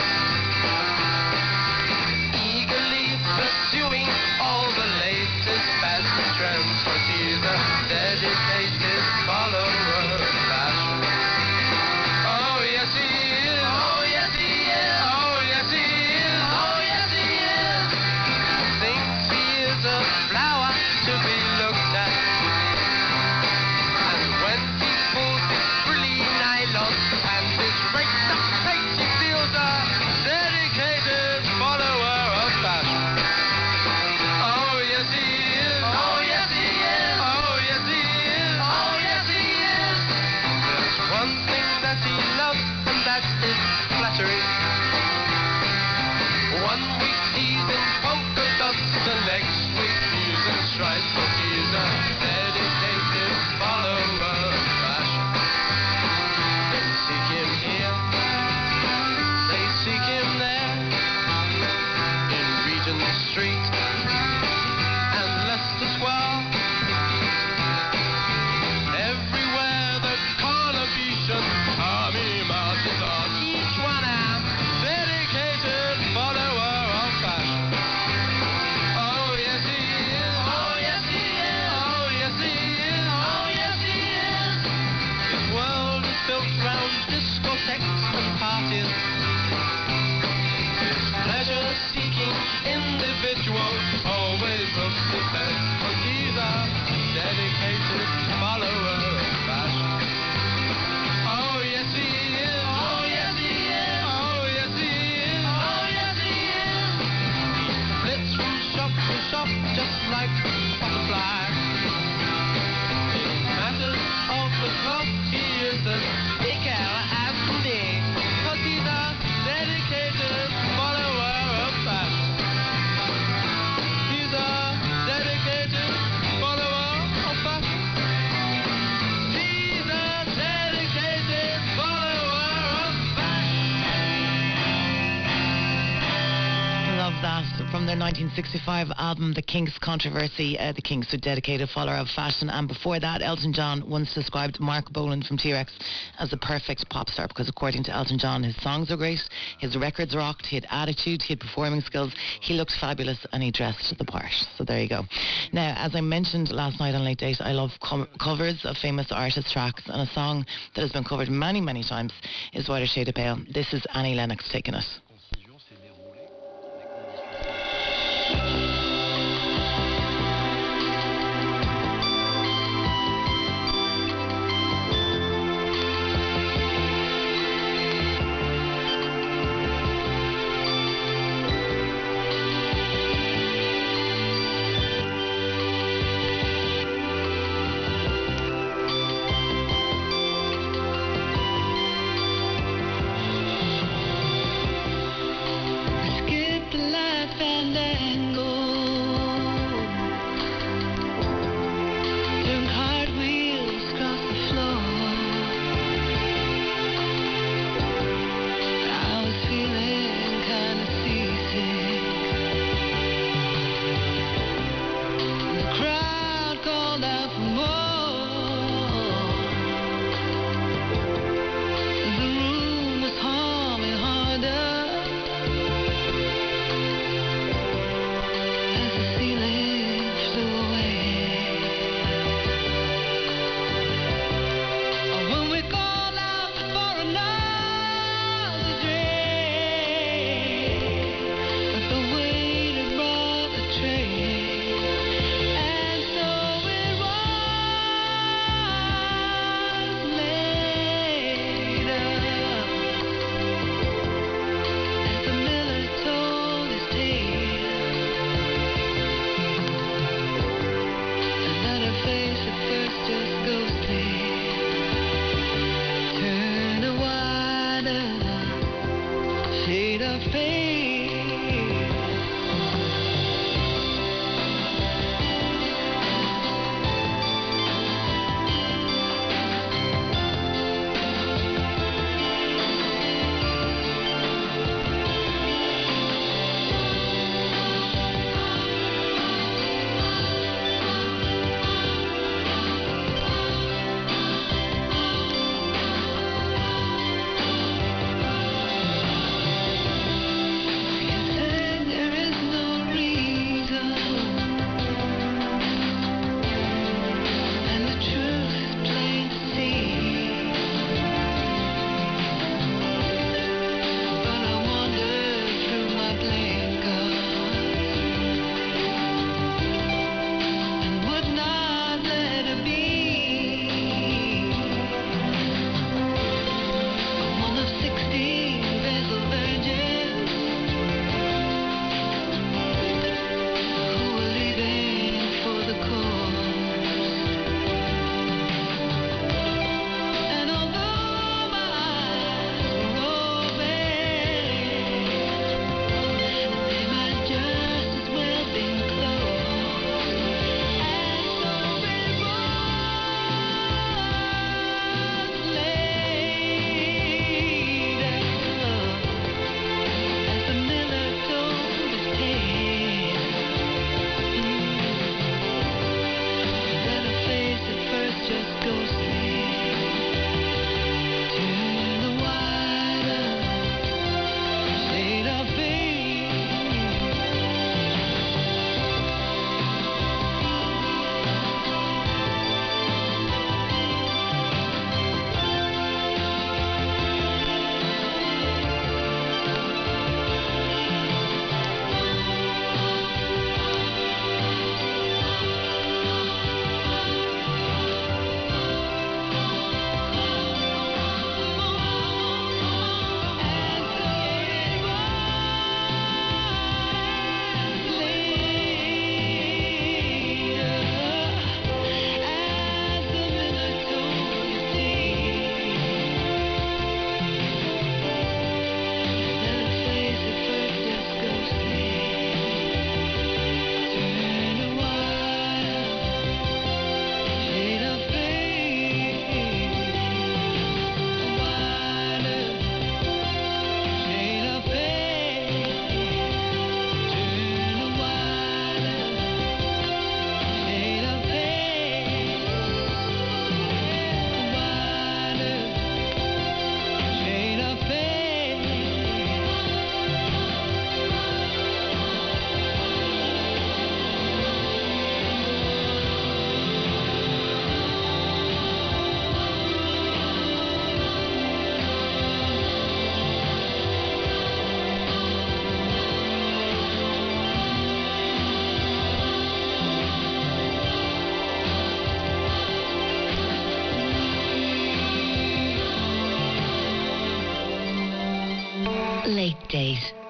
eagerly pursuing all the latest fashion trends, 'cause he's a dedicated follower of fashion. Oh yes he is, oh yes he is, oh yes he is, oh yes he is. Thinks he is a flower to be looked at, and when he pulls his frilly nylon and his raked up face, he feels a dedicated follower of fashion. Oh yes he is, oh yes he is, oh yes he is, oh yes he is. There's one thing that he loves, and that is flattery. One week he's in polka dots, the next week he's in stripes, but he's a dedicated follower of fashion. They seek him here, they seek him there, in Regent Street and Leicester Square. Everywhere the Carnation army marches on, each one a dedicated follower of fashion. Oh yes he is, oh yes he is, oh yes he is, oh yes he is. His world is built round discotheques and parties. His pleasure-seeking individual always looks the best, 'cause he's a dedicated follower of fashion. Oh yes he is, oh yes he is, oh yes he is, oh yes he is. He flits from shop to shop just like a butterfly. In matters of the cloth he is as equal as can be, 'cause he's a dedicated follower of fashion. He's a dedicated follower of fashion. He's a dedicated follower of fashion. Love that. From their 1965 album, The Kinks Controversy, the Kinks were dedicated follower of fashion. And before that, Elton John once described Mark Bolan from T-Rex as a perfect pop star, because according to Elton John, his songs are great, his records rocked, he had attitude, he had performing skills, he looked fabulous, and he dressed the part. So there you go. Now, as I mentioned last night on Late Date, I love covers of famous artist tracks, and a song that has been covered many, many times is Whiter Shade of Pale. This is Annie Lennox taking it.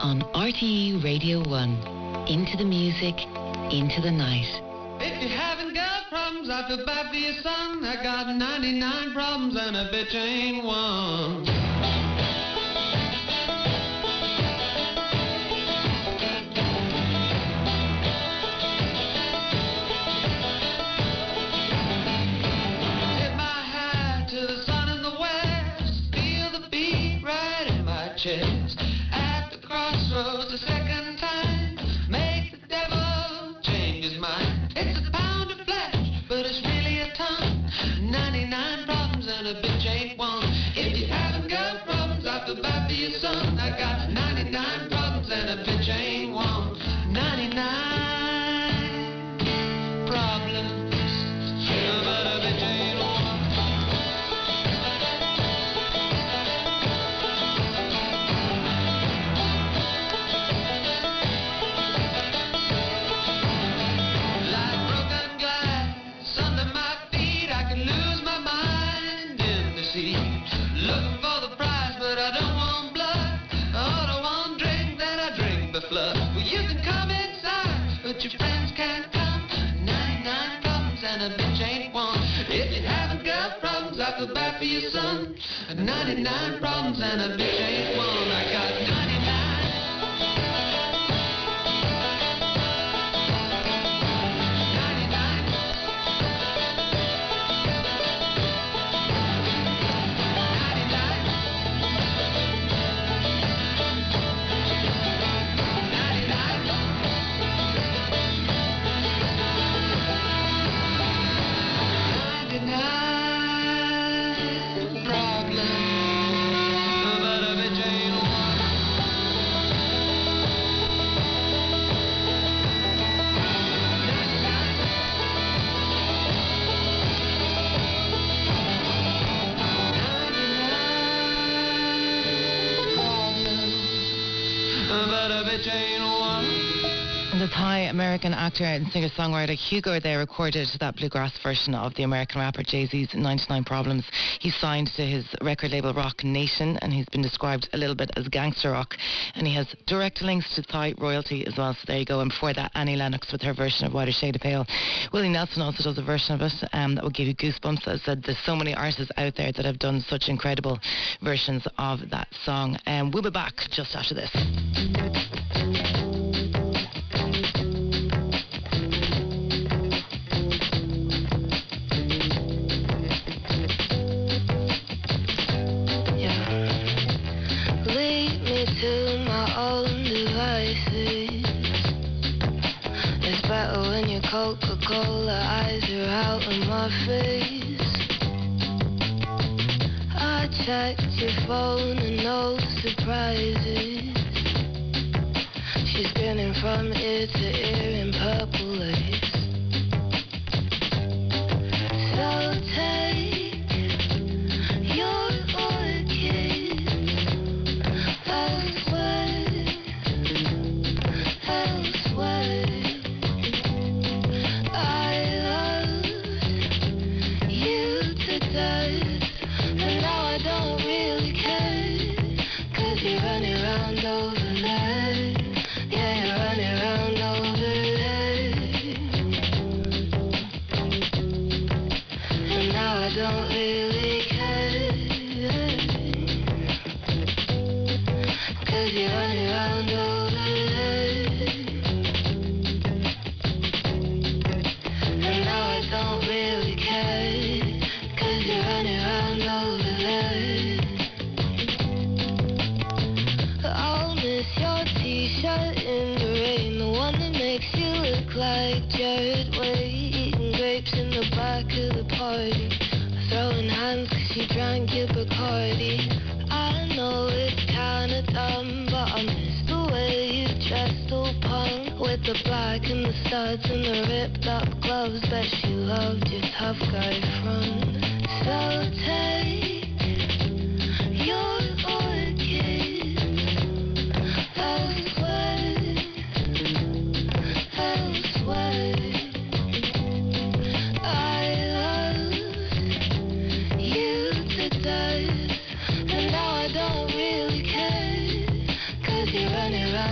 on RTE Radio 1. Into the music, into the night. If you haven't got problems, I feel bad for your son. I got 99 problems and a bitch ain't one. Tip my hat to the sun in the west. Feel the beat right in my chest. At the crossroads the second time. Make the devil change his mind. It's a pound of flesh, but it's really a ton. 99 problems and a bitch ain't one. If you haven't got problems, I feel bad for your son. I got 99 problems and a bitch ain't one. 99 problems, but a bitch ain't one. Like broken glass under my feet, I can lose my mind in the sea. Looking for the prize, but I don't want blood. All I want drink, then I drink the flood. Well, you can come inside, but your friends can't come. 99 problems and a bitch ain't one. If you haven't got problems, I feel bad for your son. 99 problems and a bitch ain't one. I got 99. But a bitch ain't one. The Thai-American actor and singer-songwriter Hugo there recorded that bluegrass version of the American rapper Jay-Z's 99 Problems. He's signed to his record label Rock Nation, and he's been described a little bit as gangster rock, and he has direct links to Thai royalty as well, so there you go. And before that, Annie Lennox with her version of Whiter Shade of Pale. Willie Nelson also does a version of it that will give you goosebumps. As I said, there's so many artists out there that have done such incredible versions of that song. And we'll be back just after this. Lead me to my own devices. It's better when your Coca-Cola eyes are out of my face. I checked your phone and no surprises. She's grinning from ear to ear in purple lace. So take your orchids elsewhere, elsewhere. I loved you to death, and now I don't really care, 'cause you're running around over there. Yeah, you're running around over there. And now I don't really care, 'cause you're running around over there. And now I don't really care, 'cause you're running around over there. I'll miss your t-shirt in the rain, the one that makes you look like Jared Way, eating grapes in the back of the party, throwing hands 'cause you drank your Bacardi. I know it's kinda dumb, but I miss the way you dressed all punk, with the black and the studs and the ripped up gloves. Bet you loved your tough guy front. So take your orchids elsewhere, elsewhere. I loved you to death, and now I don't really care, 'cause you're running around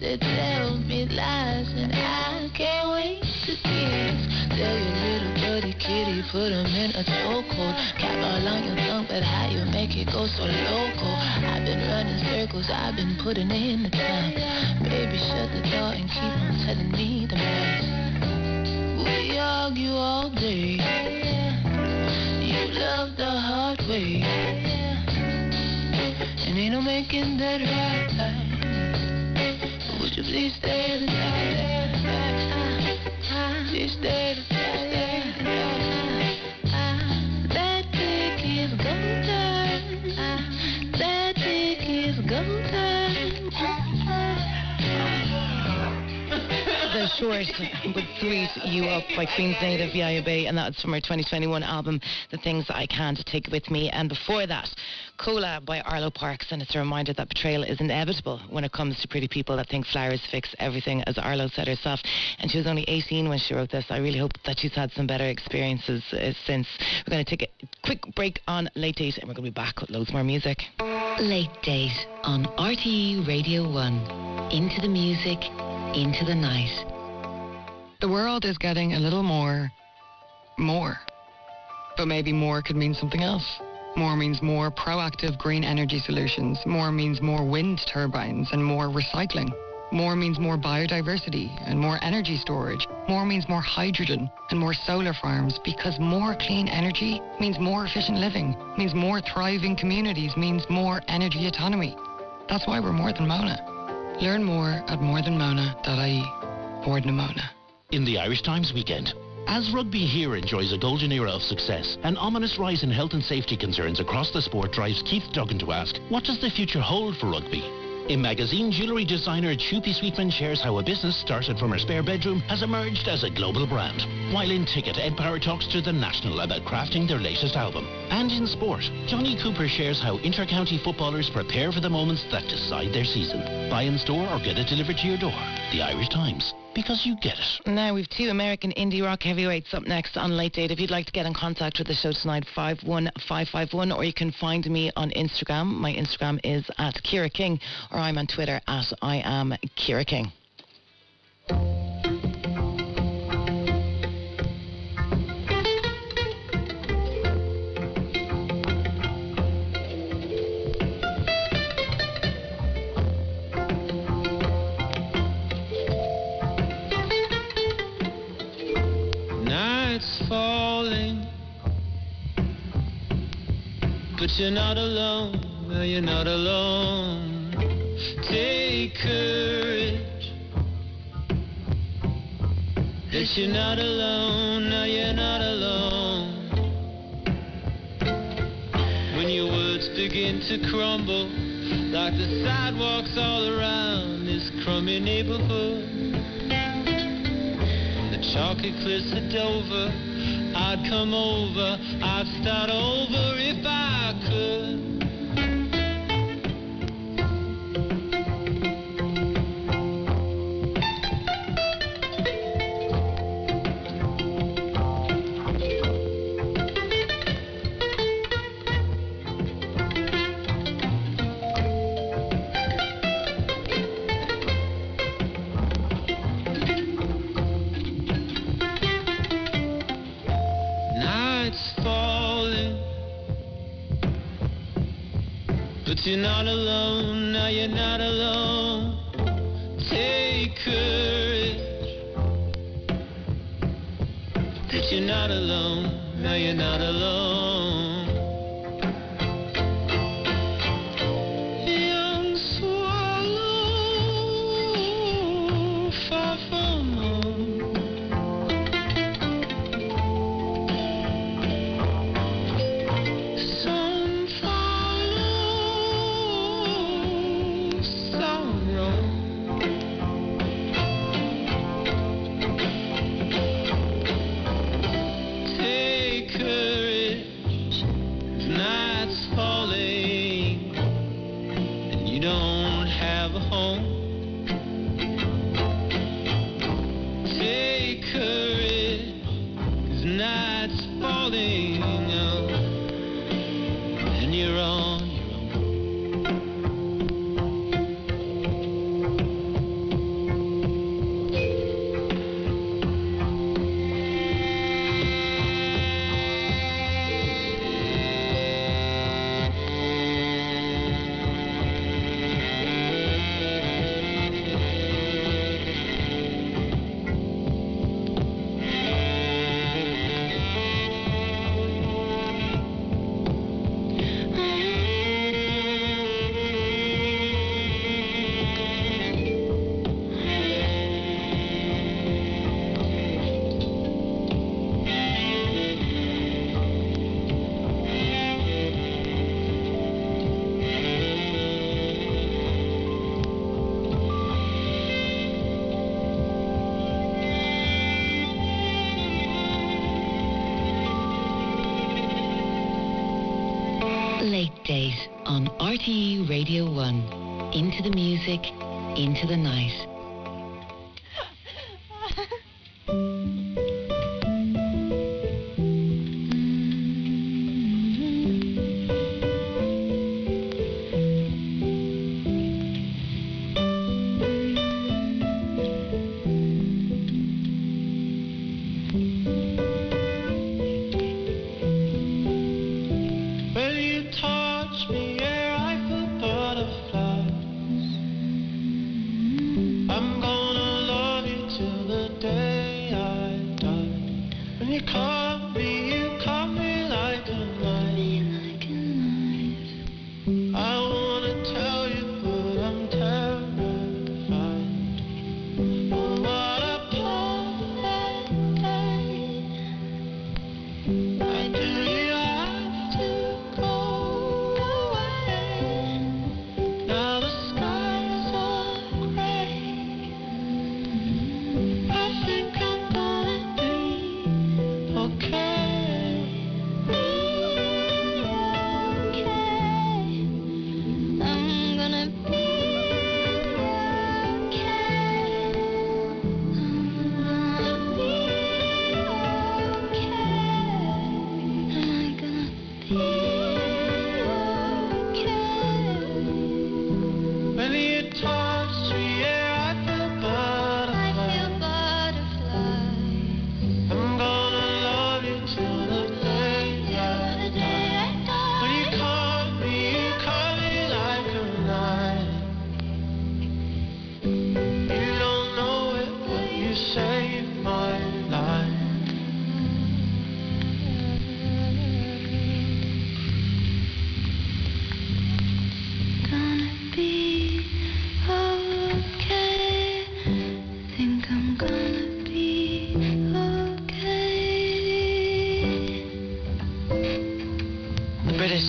to tell me lies, and I can't wait to see us. Tell your little buddy kitty, put him in a chokehold. Cap all on your tongue, but how you make it go so local? I've been running circles, I've been putting in the time. Baby, shut the door and keep on telling me the rest. We argue all day. You love the hard way, and ain't no making that right. Would you please stay the night? Please stay the night. That dick is golden. That dick is golden. The Short would Sweet You Up by Queen's Native, Yaya Bay, and that's from her 2021 album, The Things I Can't Take With Me. And before that, Cola by Arlo Parks, and it's a reminder that betrayal is inevitable when it comes to pretty people that think flowers fix everything, as Arlo said herself. And she was only 18 when she wrote this. I really hope that she's had some better experiences since. We're going to take a quick break on Late Date, and we're going to be back with loads more music. Late Date on RTE Radio 1. Into the music, into the night. The world is getting a little more. But maybe more could mean something else. More means more proactive green energy solutions. More means more wind turbines and more recycling. More means more biodiversity and more energy storage. More means more hydrogen and more solar farms, because more clean energy means more efficient living, means more thriving communities, means more energy autonomy. That's why we're More Than Mona. Learn more at morethanmona.ie. More than Mona. In the Irish Times weekend, as rugby here enjoys a golden era of success, an ominous rise in health and safety concerns across the sport drives Keith Duggan to ask, what does the future hold for rugby? In magazine, jewellery designer Chupi Sweetman shares how a business started from her spare bedroom has emerged as a global brand. While in Ticket, Ed Power talks to The National about crafting their latest album. And in sport, Johnny Cooper shares how inter-county footballers prepare for the moments that decide their season. Buy in store or get it delivered to your door. The Irish Times. Because you get it. Now we've two American indie rock heavyweights up next on Late Date. If you'd like to get in contact with the show tonight, 51551, or you can find me on Instagram. My Instagram is at Ciara King, or I'm on Twitter at I am Ciara King. Falling, but you're not alone. No, you're not alone. Take courage that you're not alone. No, you're not alone. When your words begin to crumble like the sidewalks all around this crummy neighborhood, the chalky cliffs of Dover, I'd come over, I'd start over if I could. You're not alone, now you're not alone. Take courage that you're not alone, now you're not alone. Young swallow, far from home. weekdays on RTE Radio 1. Into the music, into the night.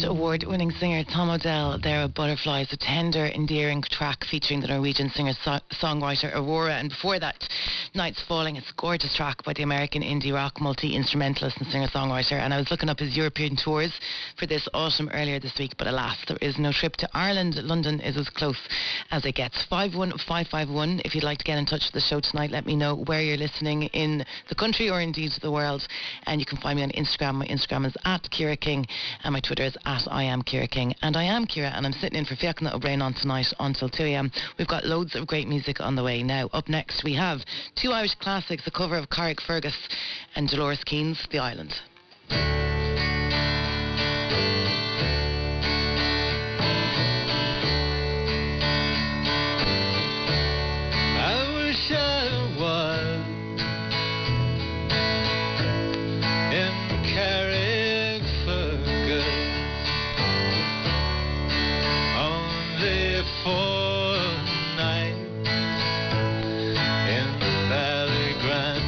Award-winning singer Tom Odell there with Butterflies, a tender, endearing track featuring the Norwegian singer-songwriter Aurora, and before that, Night's Falling. It's a gorgeous track by the American indie rock multi-instrumentalist and singer-songwriter, and I was looking up his European tours for this autumn earlier this week, but alas, there is no trip to Ireland. London is as close as it gets. 51551, if you'd like to get in touch with the show tonight, let me know where you're listening in the country or indeed the world, and you can find me on Instagram. My Instagram is @KiraKing, and my Twitter is @IamKiraKing, and I am Kira, and I'm sitting in for Fiachna O'Brien on tonight until 2 a.m. We've got loads of great music on the way. Now, up next we have two Irish classics, a cover of Carrick Fergus and Dolores Keane's The Island. I wish I was in Carrick Fergus, only for a night in the Valley Grand.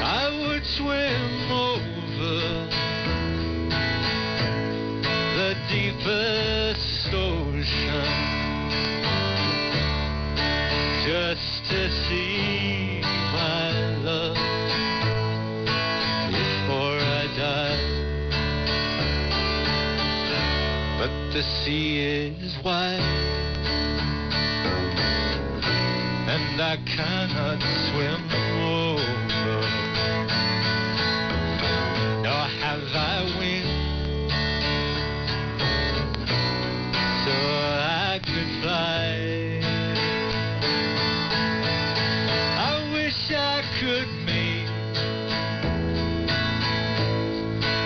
I would swim over the deepest ocean just to see my love before I die. But the sea is wide, and I cannot swim over, nor have I wings, so I could fly. I wish I could meet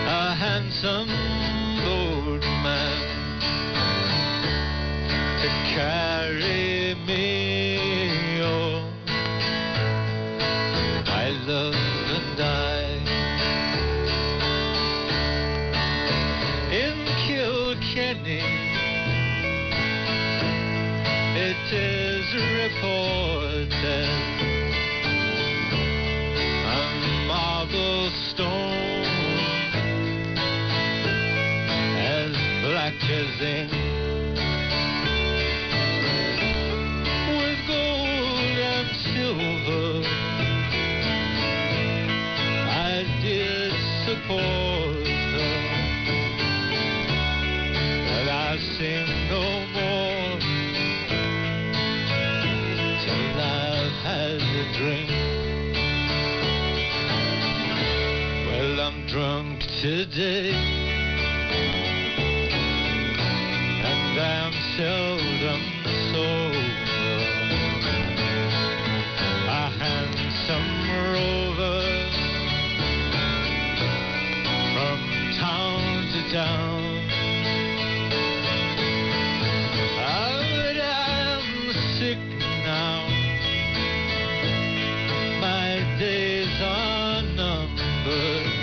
a handsome boatman to carry me home, my love and I. In Kilkenny, it is reported on marble stone as black as ink, with gold and silver I did support her, day, and I'm seldom sober. A handsome rover from town to town. But I'm sick now. My days are numbered.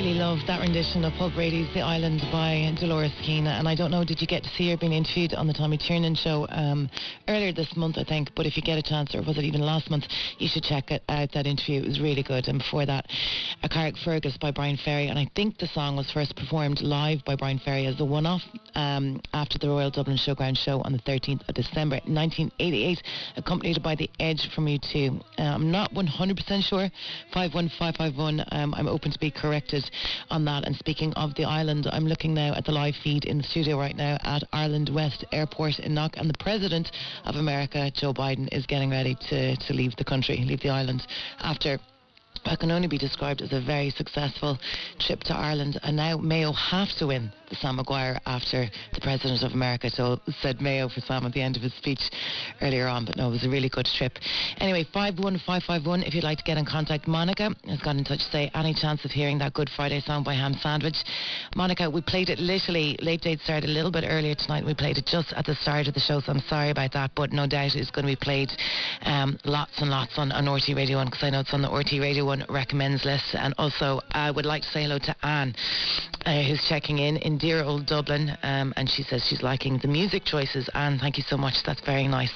really love that rendition of Paul Brady's The Island by Dolores Keane. And I don't know, did you get to see her being interviewed on the Tommy Tiernan show earlier this month, I think? But if you get a chance, or was it even last month, you should check out that interview. It was really good. And before that, A Carrick Fergus by Brian Ferry. And I think the song was first performed live by Brian Ferry as a one-off after the Royal Dublin Showground show on the 13th of December 1988, accompanied by The Edge from U2. I'm not 100% sure. 51551. I'm open to be corrected on that. And speaking of the island, I'm looking now at the live feed in the studio right now at Ireland West Airport in Knock, and the President of America, Joe Biden, is getting ready to leave the country, leave the island, after what can only be described as a very successful trip to Ireland. And now Mayo have to win the Sam Maguire after the President of America said Mayo for Sam at the end of his speech earlier on. But no, it was a really good trip. Anyway, 51551 if you'd like to get in contact. Monica has got in touch to say, any chance of hearing that Good Friday song by Ham Sandwich? Monica, we played it literally, late date started a little bit earlier tonight. We played it just at the start of the show, so I'm sorry about that, but no doubt it's going to be played lots and lots on RT Radio 1, because I know it's on the RT Radio 1 recommends list. And also I would like to say hello to Anne, who's checking in dear old Dublin, and she says she's liking the music choices. Anne, thank you so much, that's very nice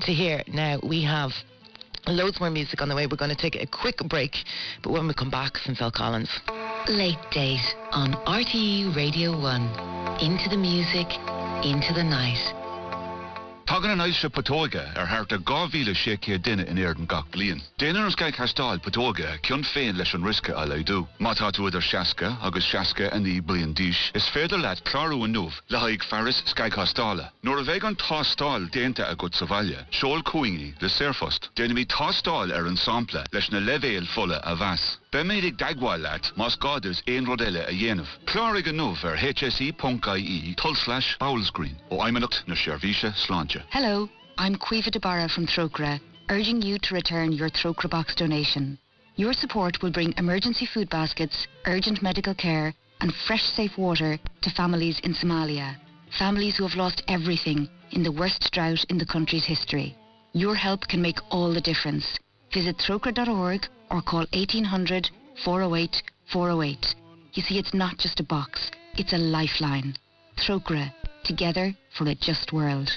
to hear. Now we have loads more music on the way. We're going to take a quick break, but when we come back from Phil Collins. Late Date on RTE Radio 1. Into the music, into the night. Tagan an aisle Patóga harta gávíle sécé duine in éirden gach blian. Déanaar an scaig hastáil Patóga cion féin leis an risca a leidú. Mátá tú idir seasca agus seasca in í blian díis. Is féidir leat clarú an nuv le haig faris scaig hastála. Nor a bheith an tástáil déanta a gut savalja. Seol cuingi le sérfost. Déana mi tástáil an sampla leis na levéil fola a vas. Be méidig dagháil leat más gádus ein rodile a dhéanamh. Clárig an nuv hse.ie /Bowlsgreen ó aimimeacht na Sérvíse Sláinte. Hello, I'm Quiva DeBarra from Throcra, urging you to return your Throcra box donation. Your support will bring emergency food baskets, urgent medical care and fresh safe water to families in Somalia. Families who have lost everything in the worst drought in the country's history. Your help can make all the difference. Visit throcra.org or call 1800 408 408. You see, it's not just a box, it's a lifeline. Throcra, together for a just world.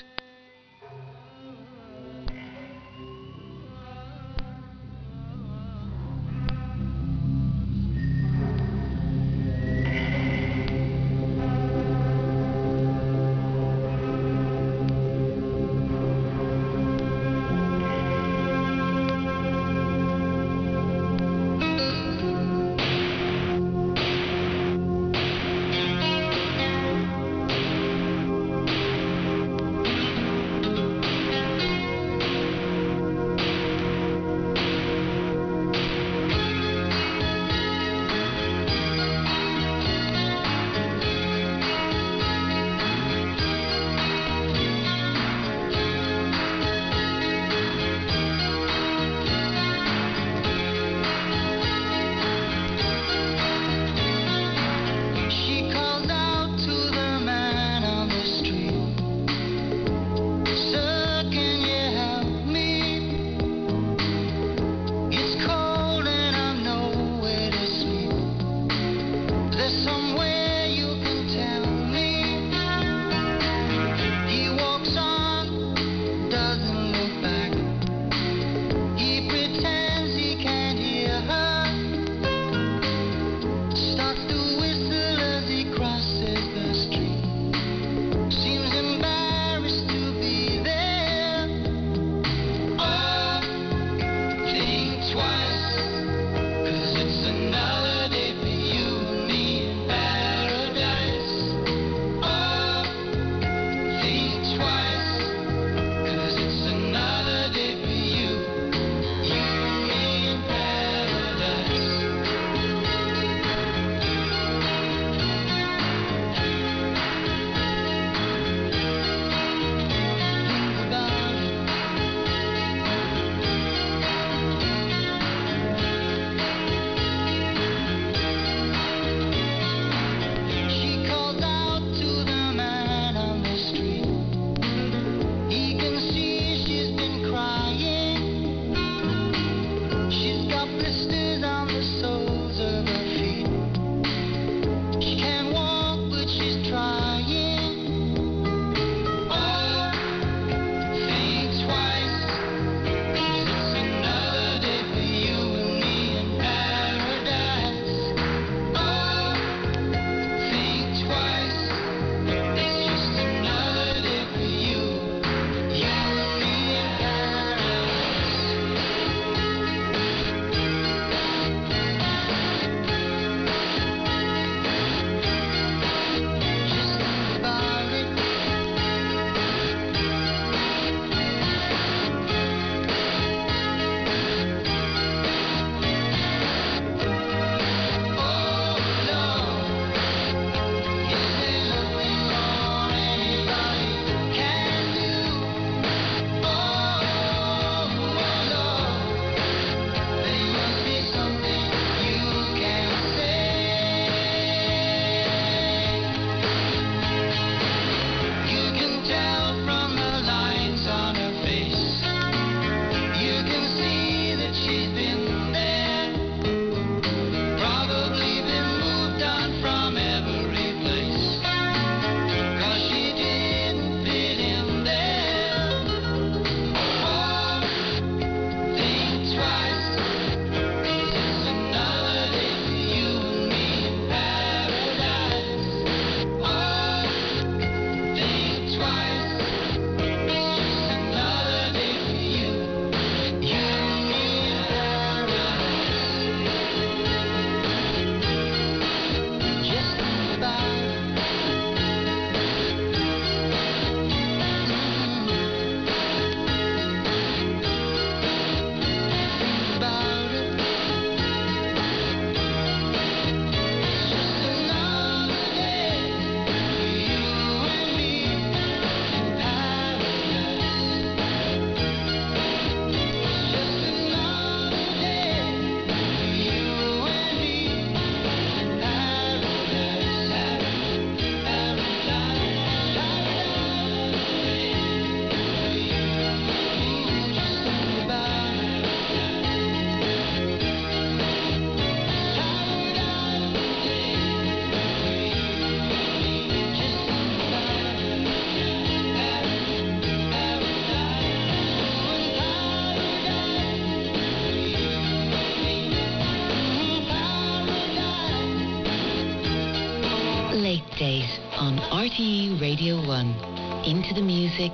late days on RTE Radio 1. Into the music,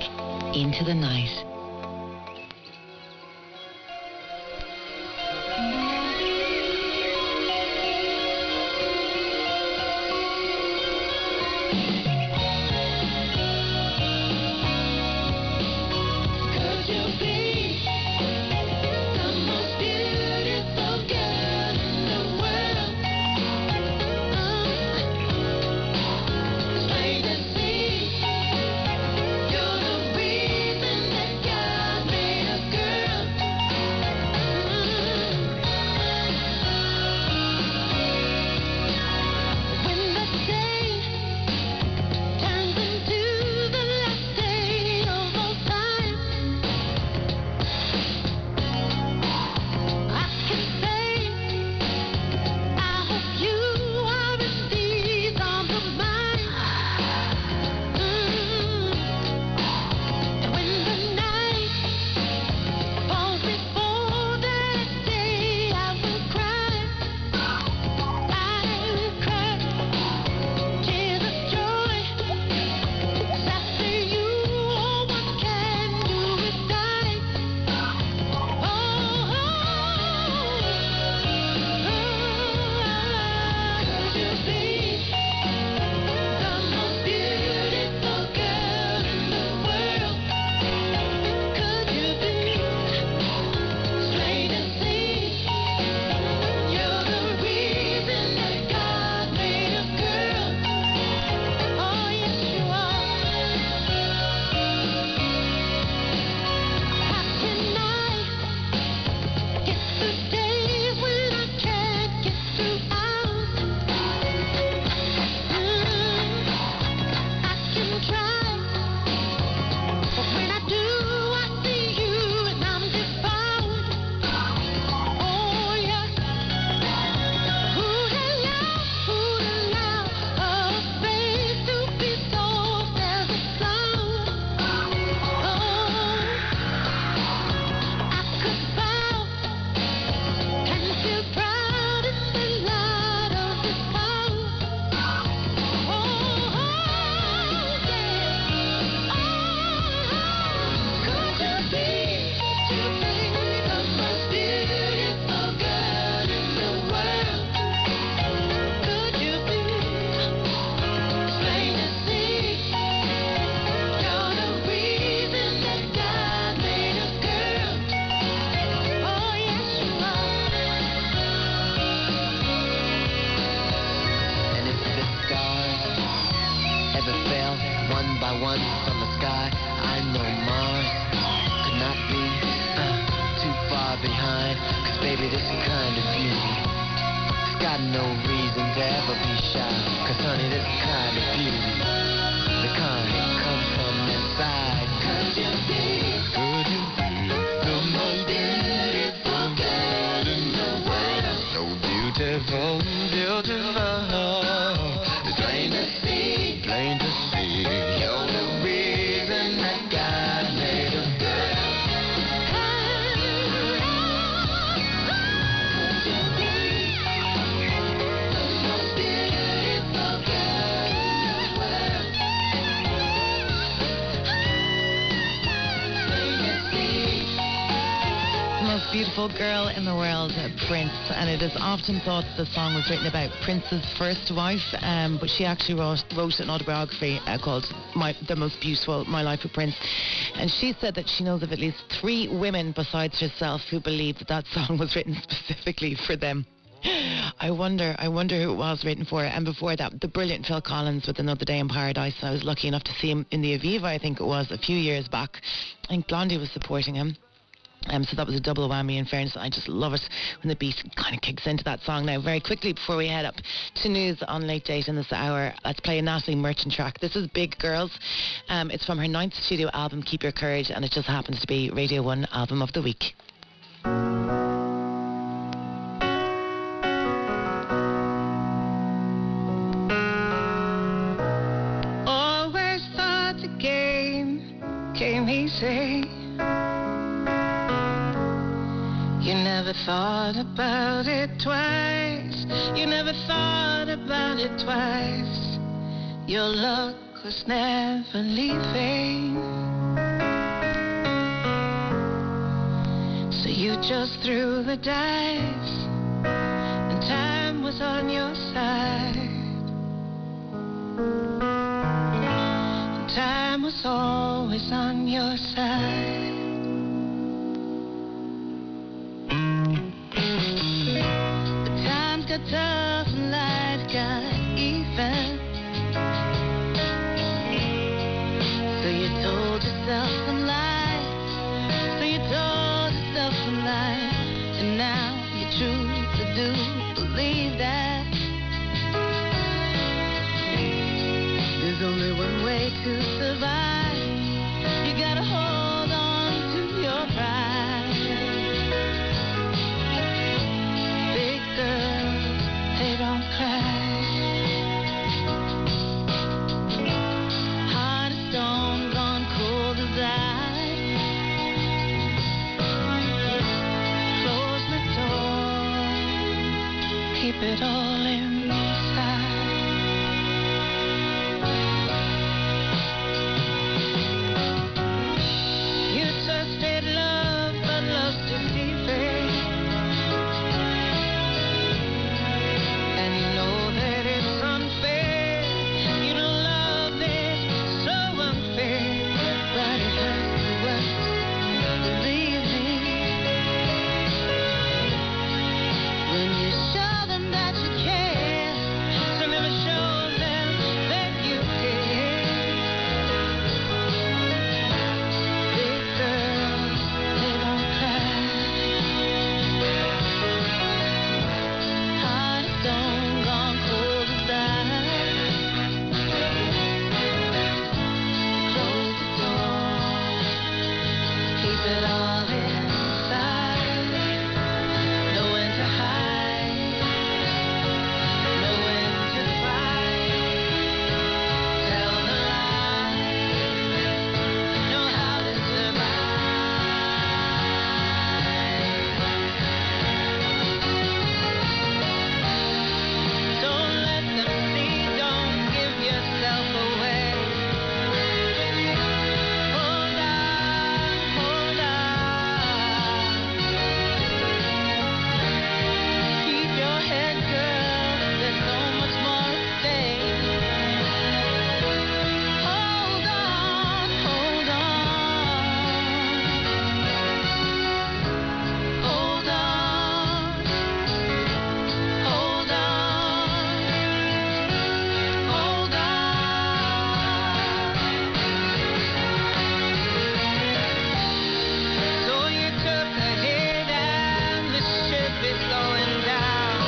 into the night. Beautiful girl in the world, Prince, and it is often thought the song was written about Prince's first wife, but she actually wrote an autobiography called The Most Beautiful, My Life with Prince, and she said that she knows of at least 3 women besides herself who believe that song was written specifically for them. I wonder who it was written for. And before that, the brilliant Phil Collins with Another Day in Paradise. I was lucky enough to see him in the Aviva, I think it was, a few years back. I think Blondie was supporting him. So that was a double whammy. In fairness, I just love it when the beat kind of kicks into that song. Now, very quickly before we head up to news on Late Date in this hour, let's play a Natalie Merchant track. This is Big Girls. It's from her 9th studio album, Keep Your Courage, and it just happens to be Radio 1 Album of the Week. Always thought the game came easy. You never thought about it twice. You never thought about it twice. Your luck was never leaving, so you just threw the dice, and time was on your side. And time was always on your side. But times got tough and life got even. So you told yourself some lies. So you told yourself some lies. And now you truly do believe that there's only one way to survive. You gotta hold on to your pride. Big girls, they don't cry. Heart of stone, gone cold as ice. Close the door, keep it all inside. You trusted love, but love's deceiving. And you know that it's unfair. You don't love it, so unfair. But it hurts the worst, believe me. When you show them that you care, so never show them that you care. Big girls, they don't cry. Heart of stone, gone cold as ice. Close the door, keep it all inside. Know when to hide, know when to fight. Tell the lies, know how to survive. Don't let them see, don't give yourself away. Hold on, hold on. Keep your head, girl, there's so much more at stake. Hold on, hold on. Hold on, hold on. Hold on. So you took a hit and the ship is going down.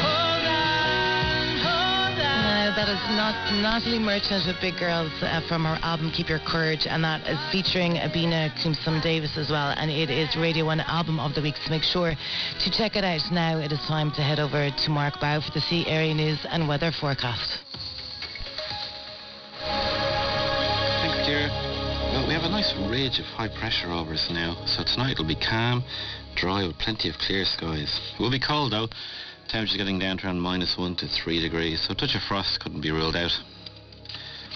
Hold on, hold on. That is not Natalie Merchant with Big Girls from her album Keep Your Courage, and that is featuring Abina Kumsum Davis as well, and it is Radio 1 Album of the Week, so make sure to check it out now. It is time to head over to Mark Bow for the Sea Area News and Weather Forecast. Thanks, Ciara. Well, we have a nice ridge of high pressure over us now, so tonight it'll be calm, dry with plenty of clear skies. It will be cold though. Temperatures getting down to around -1 to 3 degrees, so a touch of frost couldn't be ruled out.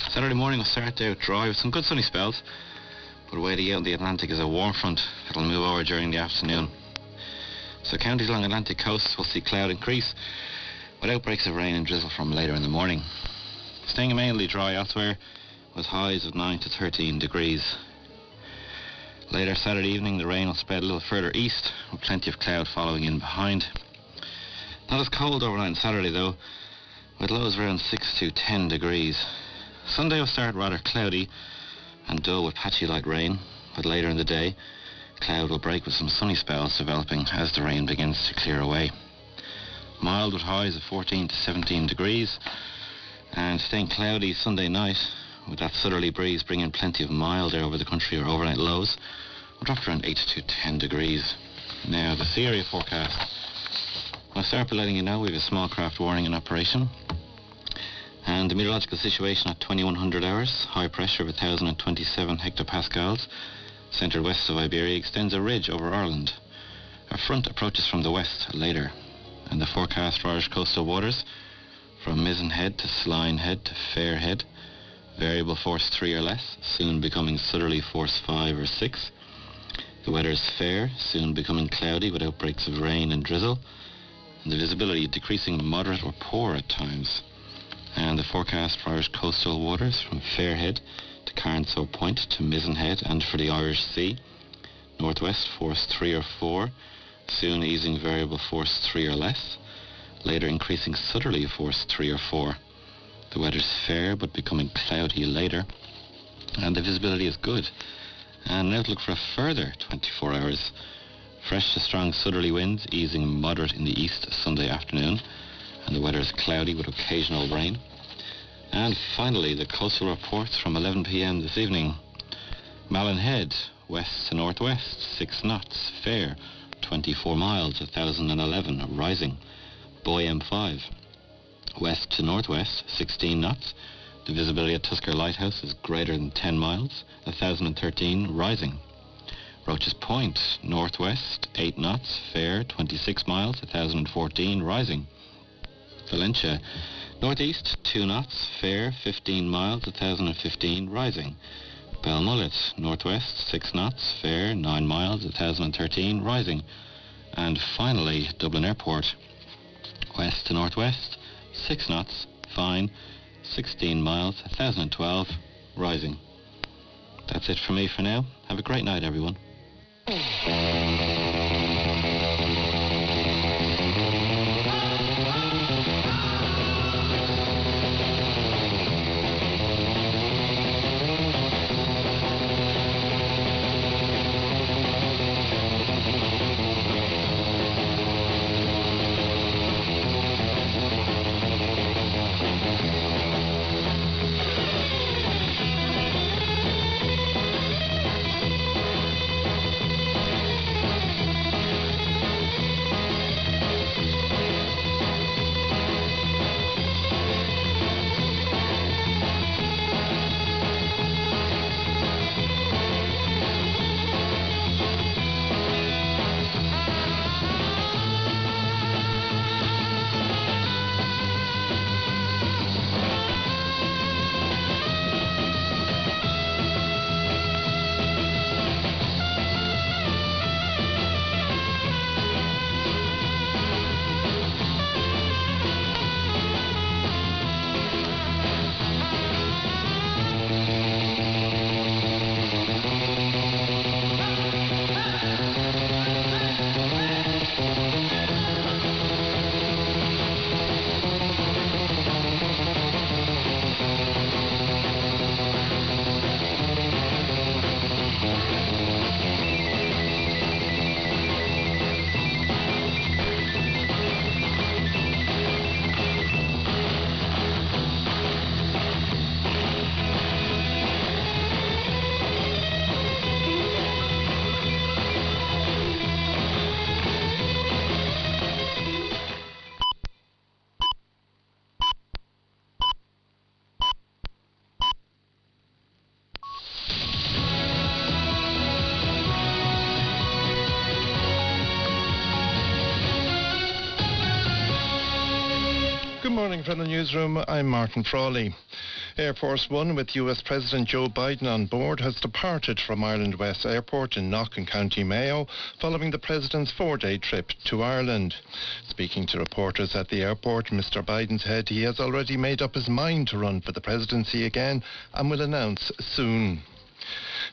Saturday morning will start out dry with some good sunny spells, but waiting out in the Atlantic is a warm front that'll move over during the afternoon. So counties along the Atlantic coast will see cloud increase with outbreaks of rain and drizzle from later in the morning. Staying mainly dry elsewhere with highs of 9 to 13 degrees. Later Saturday evening the rain will spread a little further east with plenty of cloud following in behind. Not as cold overnight on Saturday though, with lows around 6 to 10 degrees. Sunday will start rather cloudy and dull with patchy light rain, but later in the day cloud will break with some sunny spells developing as the rain begins to clear away. Mild with highs of 14 to 17 degrees, and staying cloudy Sunday night with that southerly breeze bringing plenty of mild air over the country. Or overnight lows will drop around 8 to 10 degrees. Now the sea area forecast. I'll start by letting you know we have a small craft warning in operation, and the meteorological situation at 2100 hours. High pressure of 1027 hectopascals centred west of Iberia extends a ridge over Ireland. A front approaches from the west later, and the forecast for Irish coastal waters From Mizzen Head to Sline Head to Fair Head. Variable force 3 or less, soon becoming southerly force 5 or 6. The weather is fair, soon becoming cloudy with outbreaks of rain and drizzle. And the visibility decreasing moderate or poor at times. And the forecast for Irish coastal waters from Fair Head to Carnsoe Point to Mizzen Head and for the Irish Sea. Northwest force 3 or 4, soon easing variable force 3 or less. Later increasing southerly force 3 or 4. The weather's fair but becoming cloudy later, and the visibility is good. And an outlook for a further 24 hours. Fresh to strong southerly winds, easing moderate in the east Sunday afternoon, and the weather is cloudy with occasional rain. And finally, the coastal reports from 11 p.m. this evening. Malin Head, west to northwest, 6 knots, fair, 24 miles, 1,011, rising. Boy M5. West to northwest, 16 knots. The visibility at Tusker Lighthouse is greater than 10 miles, 1,013, rising. Roaches Point, northwest, 8 knots, fair, 26 miles, 1,014, rising. Valentia, northeast, 2 knots, fair, 15 miles, 1,015, rising. Belmullet, northwest, 6 knots, fair, 9 miles, 1,013, rising. And finally, Dublin Airport, west to northwest, 6 knots, fine, 16 miles, 1,012, rising. That's it for me for now. Have a great night, everyone. Good morning from the newsroom. I'm Martin Frawley. Air Force One with US President Joe Biden on board has departed from Ireland West Airport in Knock in County Mayo following the President's 4-day trip to Ireland. Speaking to reporters at the airport, Mr Biden said he has already made up his mind to run for the presidency again and will announce soon.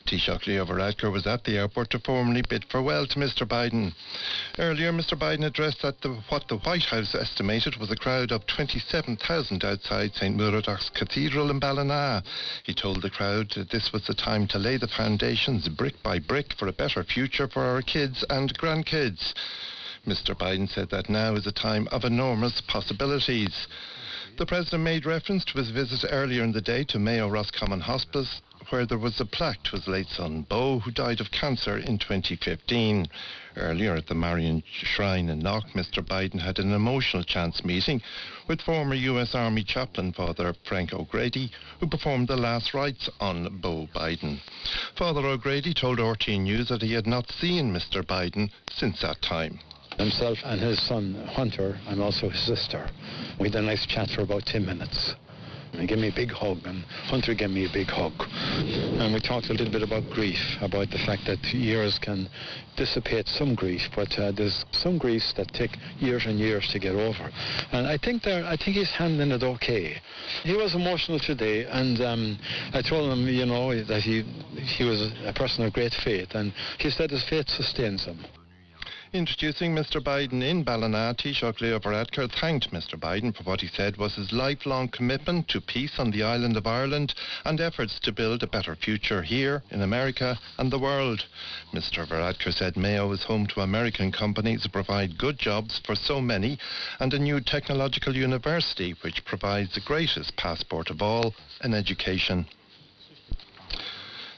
Taoiseach Leo Varadkar was at the airport to formally bid farewell to Mr Biden. Earlier, Mr Biden addressed that what the White House estimated was a crowd of 27,000 outside St Muradach's Cathedral in Ballina. He told the crowd that this was the time to lay the foundations brick by brick for a better future for our kids and grandkids. Mr Biden said that now is a time of enormous possibilities. The President made reference to his visit earlier in the day to Mayo Roscommon Hospice, where there was a plaque to his late son, Bo, who died of cancer in 2015. Earlier at the Marion Shrine in Knock, Mr Biden had an emotional chance meeting with former US Army chaplain Father Frank O'Grady, who performed the last rites on Bo Biden. Father O'Grady told RTÉ News that he had not seen Mr Biden since that time. Himself and his son, Hunter, I'm also his sister. We had a nice chat for about 10 minutes. He gave me a big hug, and Hunter gave me a big hug. And we talked a little bit about grief, about the fact that years can dissipate some grief, but there's some griefs that take years and years to get over. And I think he's handling it okay. He was emotional today, and I told him, you know, that he was a person of great faith, and he said his faith sustains him. Introducing Mr. Biden in Ballina, Taoiseach Leo Varadkar thanked Mr. Biden for what he said was his lifelong commitment to peace on the island of Ireland and efforts to build a better future here, in America and the world. Mr. Varadkar said Mayo is home to American companies that provide good jobs for so many and a new technological university which provides the greatest passport of all, an education.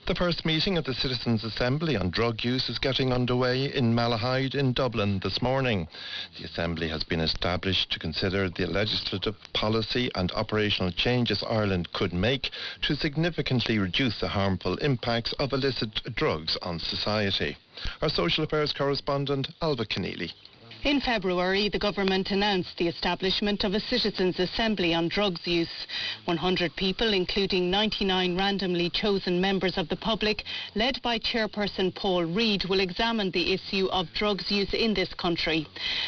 The first meeting of the Citizens' Assembly on drug use is getting underway in Malahide in Dublin this morning. The Assembly has been established to consider the legislative policy and operational changes Ireland could make to significantly reduce the harmful impacts of illicit drugs on society. Our Social Affairs correspondent, Alva Keneally. In February, the government announced the establishment of a Citizens' Assembly on drugs use. 100 people, including 99 randomly chosen members of the public, led by Chairperson Paul Reid, will examine the issue of drugs use in this country.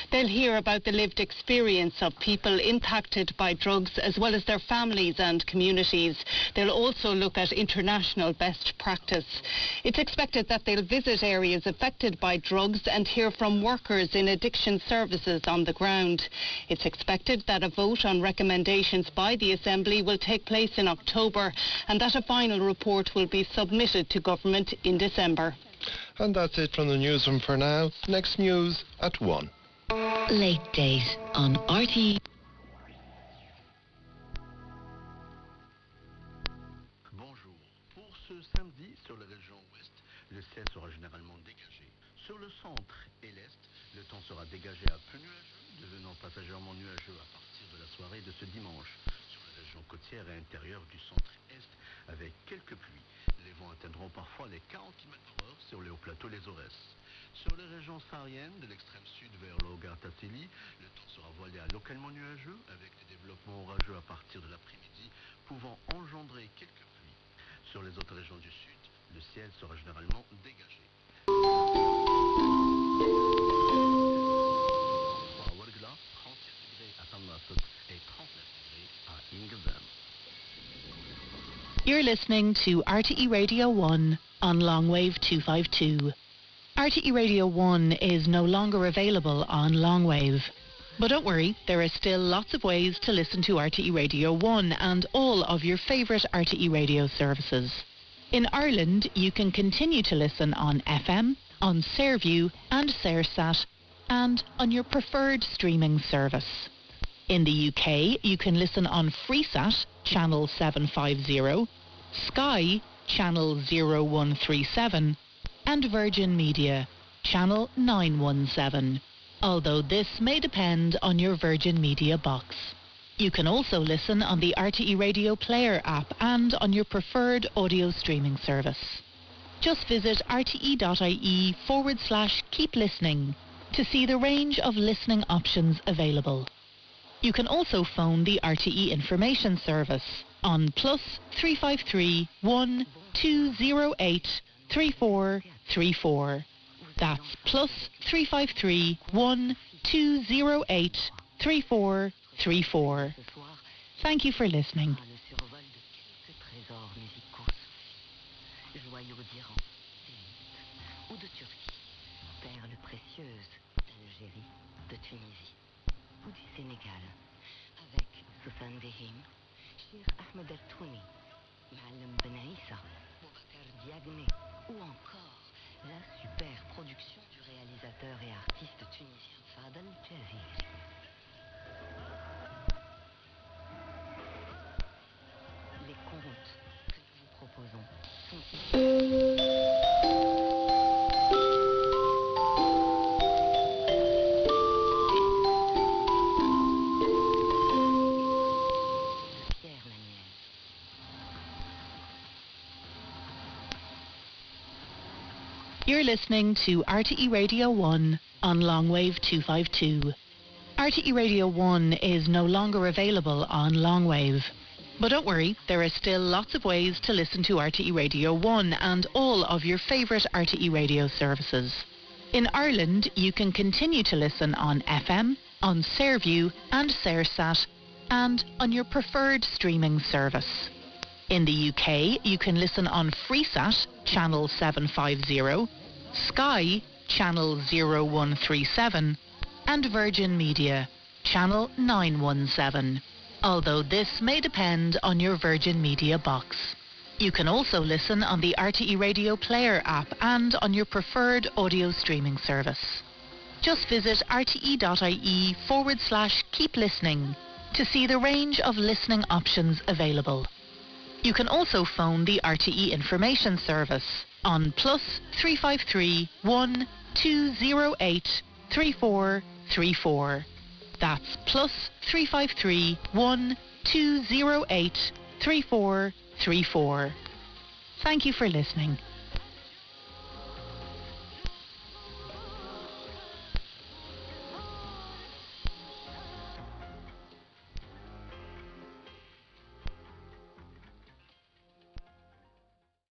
They'll hear about the lived experience of people impacted by drugs, as well as their families and communities. They'll also look at international best practice. It's expected that they'll visit areas affected by drugs and hear from workers in addiction services on the ground. It's expected that a vote on recommendations by the Assembly will take place in October and that a final report will be submitted to government in December. And that's it from the newsroom for now. Next news at 1. Late Date on RTE. Bonjour. Pour ce samedi, sur la région ouest, le ciel sera généralement dégagé. Sur le centre et l'est, le temps sera dégagé à peu nuageux, devenant passagèrement nuageux à partir de la soirée de ce dimanche. Sur la région côtière et intérieure du centre-est, avec quelques pluies. Les vents atteindront parfois les 40 km/h sur les hauts plateaux, les Aurès. Sur les régions sahariennes, de l'extrême sud vers l'Ogartasili, le temps sera voilé à localement nuageux, avec des développements orageux à partir de l'après-midi, pouvant engendrer quelques pluies. Sur les autres régions du sud, le ciel sera généralement dégagé. You're listening to RTE Radio 1 on Longwave 252. RTE Radio 1 is no longer available on Longwave. But don't worry, there are still lots of ways to listen to RTE Radio 1 and all of your favourite RTE radio services. In Ireland, you can continue to listen on FM, on Sairview and Sairsat, and on your preferred streaming service. In the UK, you can listen on Freesat, channel 750, Sky, channel 0137, and Virgin Media, channel 917, although this may depend on your Virgin Media box. You can also listen on the RTE Radio Player app and on your preferred audio streaming service. Just visit rte.ie/keep listening to see the range of listening options available. You can also phone the RTE Information Service on +353 1208 3434. That's +353 1208 3434. Thank you for listening. Sénégal, avec Soussane Dehim, Cheikh Ahmed El-Touni, Ma'alem Benaïssa, Boubacar Diagne ou encore la super production du réalisateur et artiste tunisien Fadel Jazir. Les contes que nous vous proposons sont You're listening to RTE Radio 1 on Longwave 252. RTE Radio 1 is no longer available on Longwave. But don't worry, there are still lots of ways to listen to RTE Radio 1 and all of your favourite RTE radio services. In Ireland, you can continue to listen on FM, on Sairview and Sairsat, and on your preferred streaming service. In the UK, you can listen on Freesat, channel 750, Sky, channel 0137, and Virgin Media, channel 917, although this may depend on your Virgin Media box. You can also listen on the RTE Radio Player app and on your preferred audio streaming service. Just visit rte.ie/keep listening to see the range of listening options available. You can also phone the RTE Information Service on +353 1 208 3434. That's +353 1 208 3434. Thank you for listening.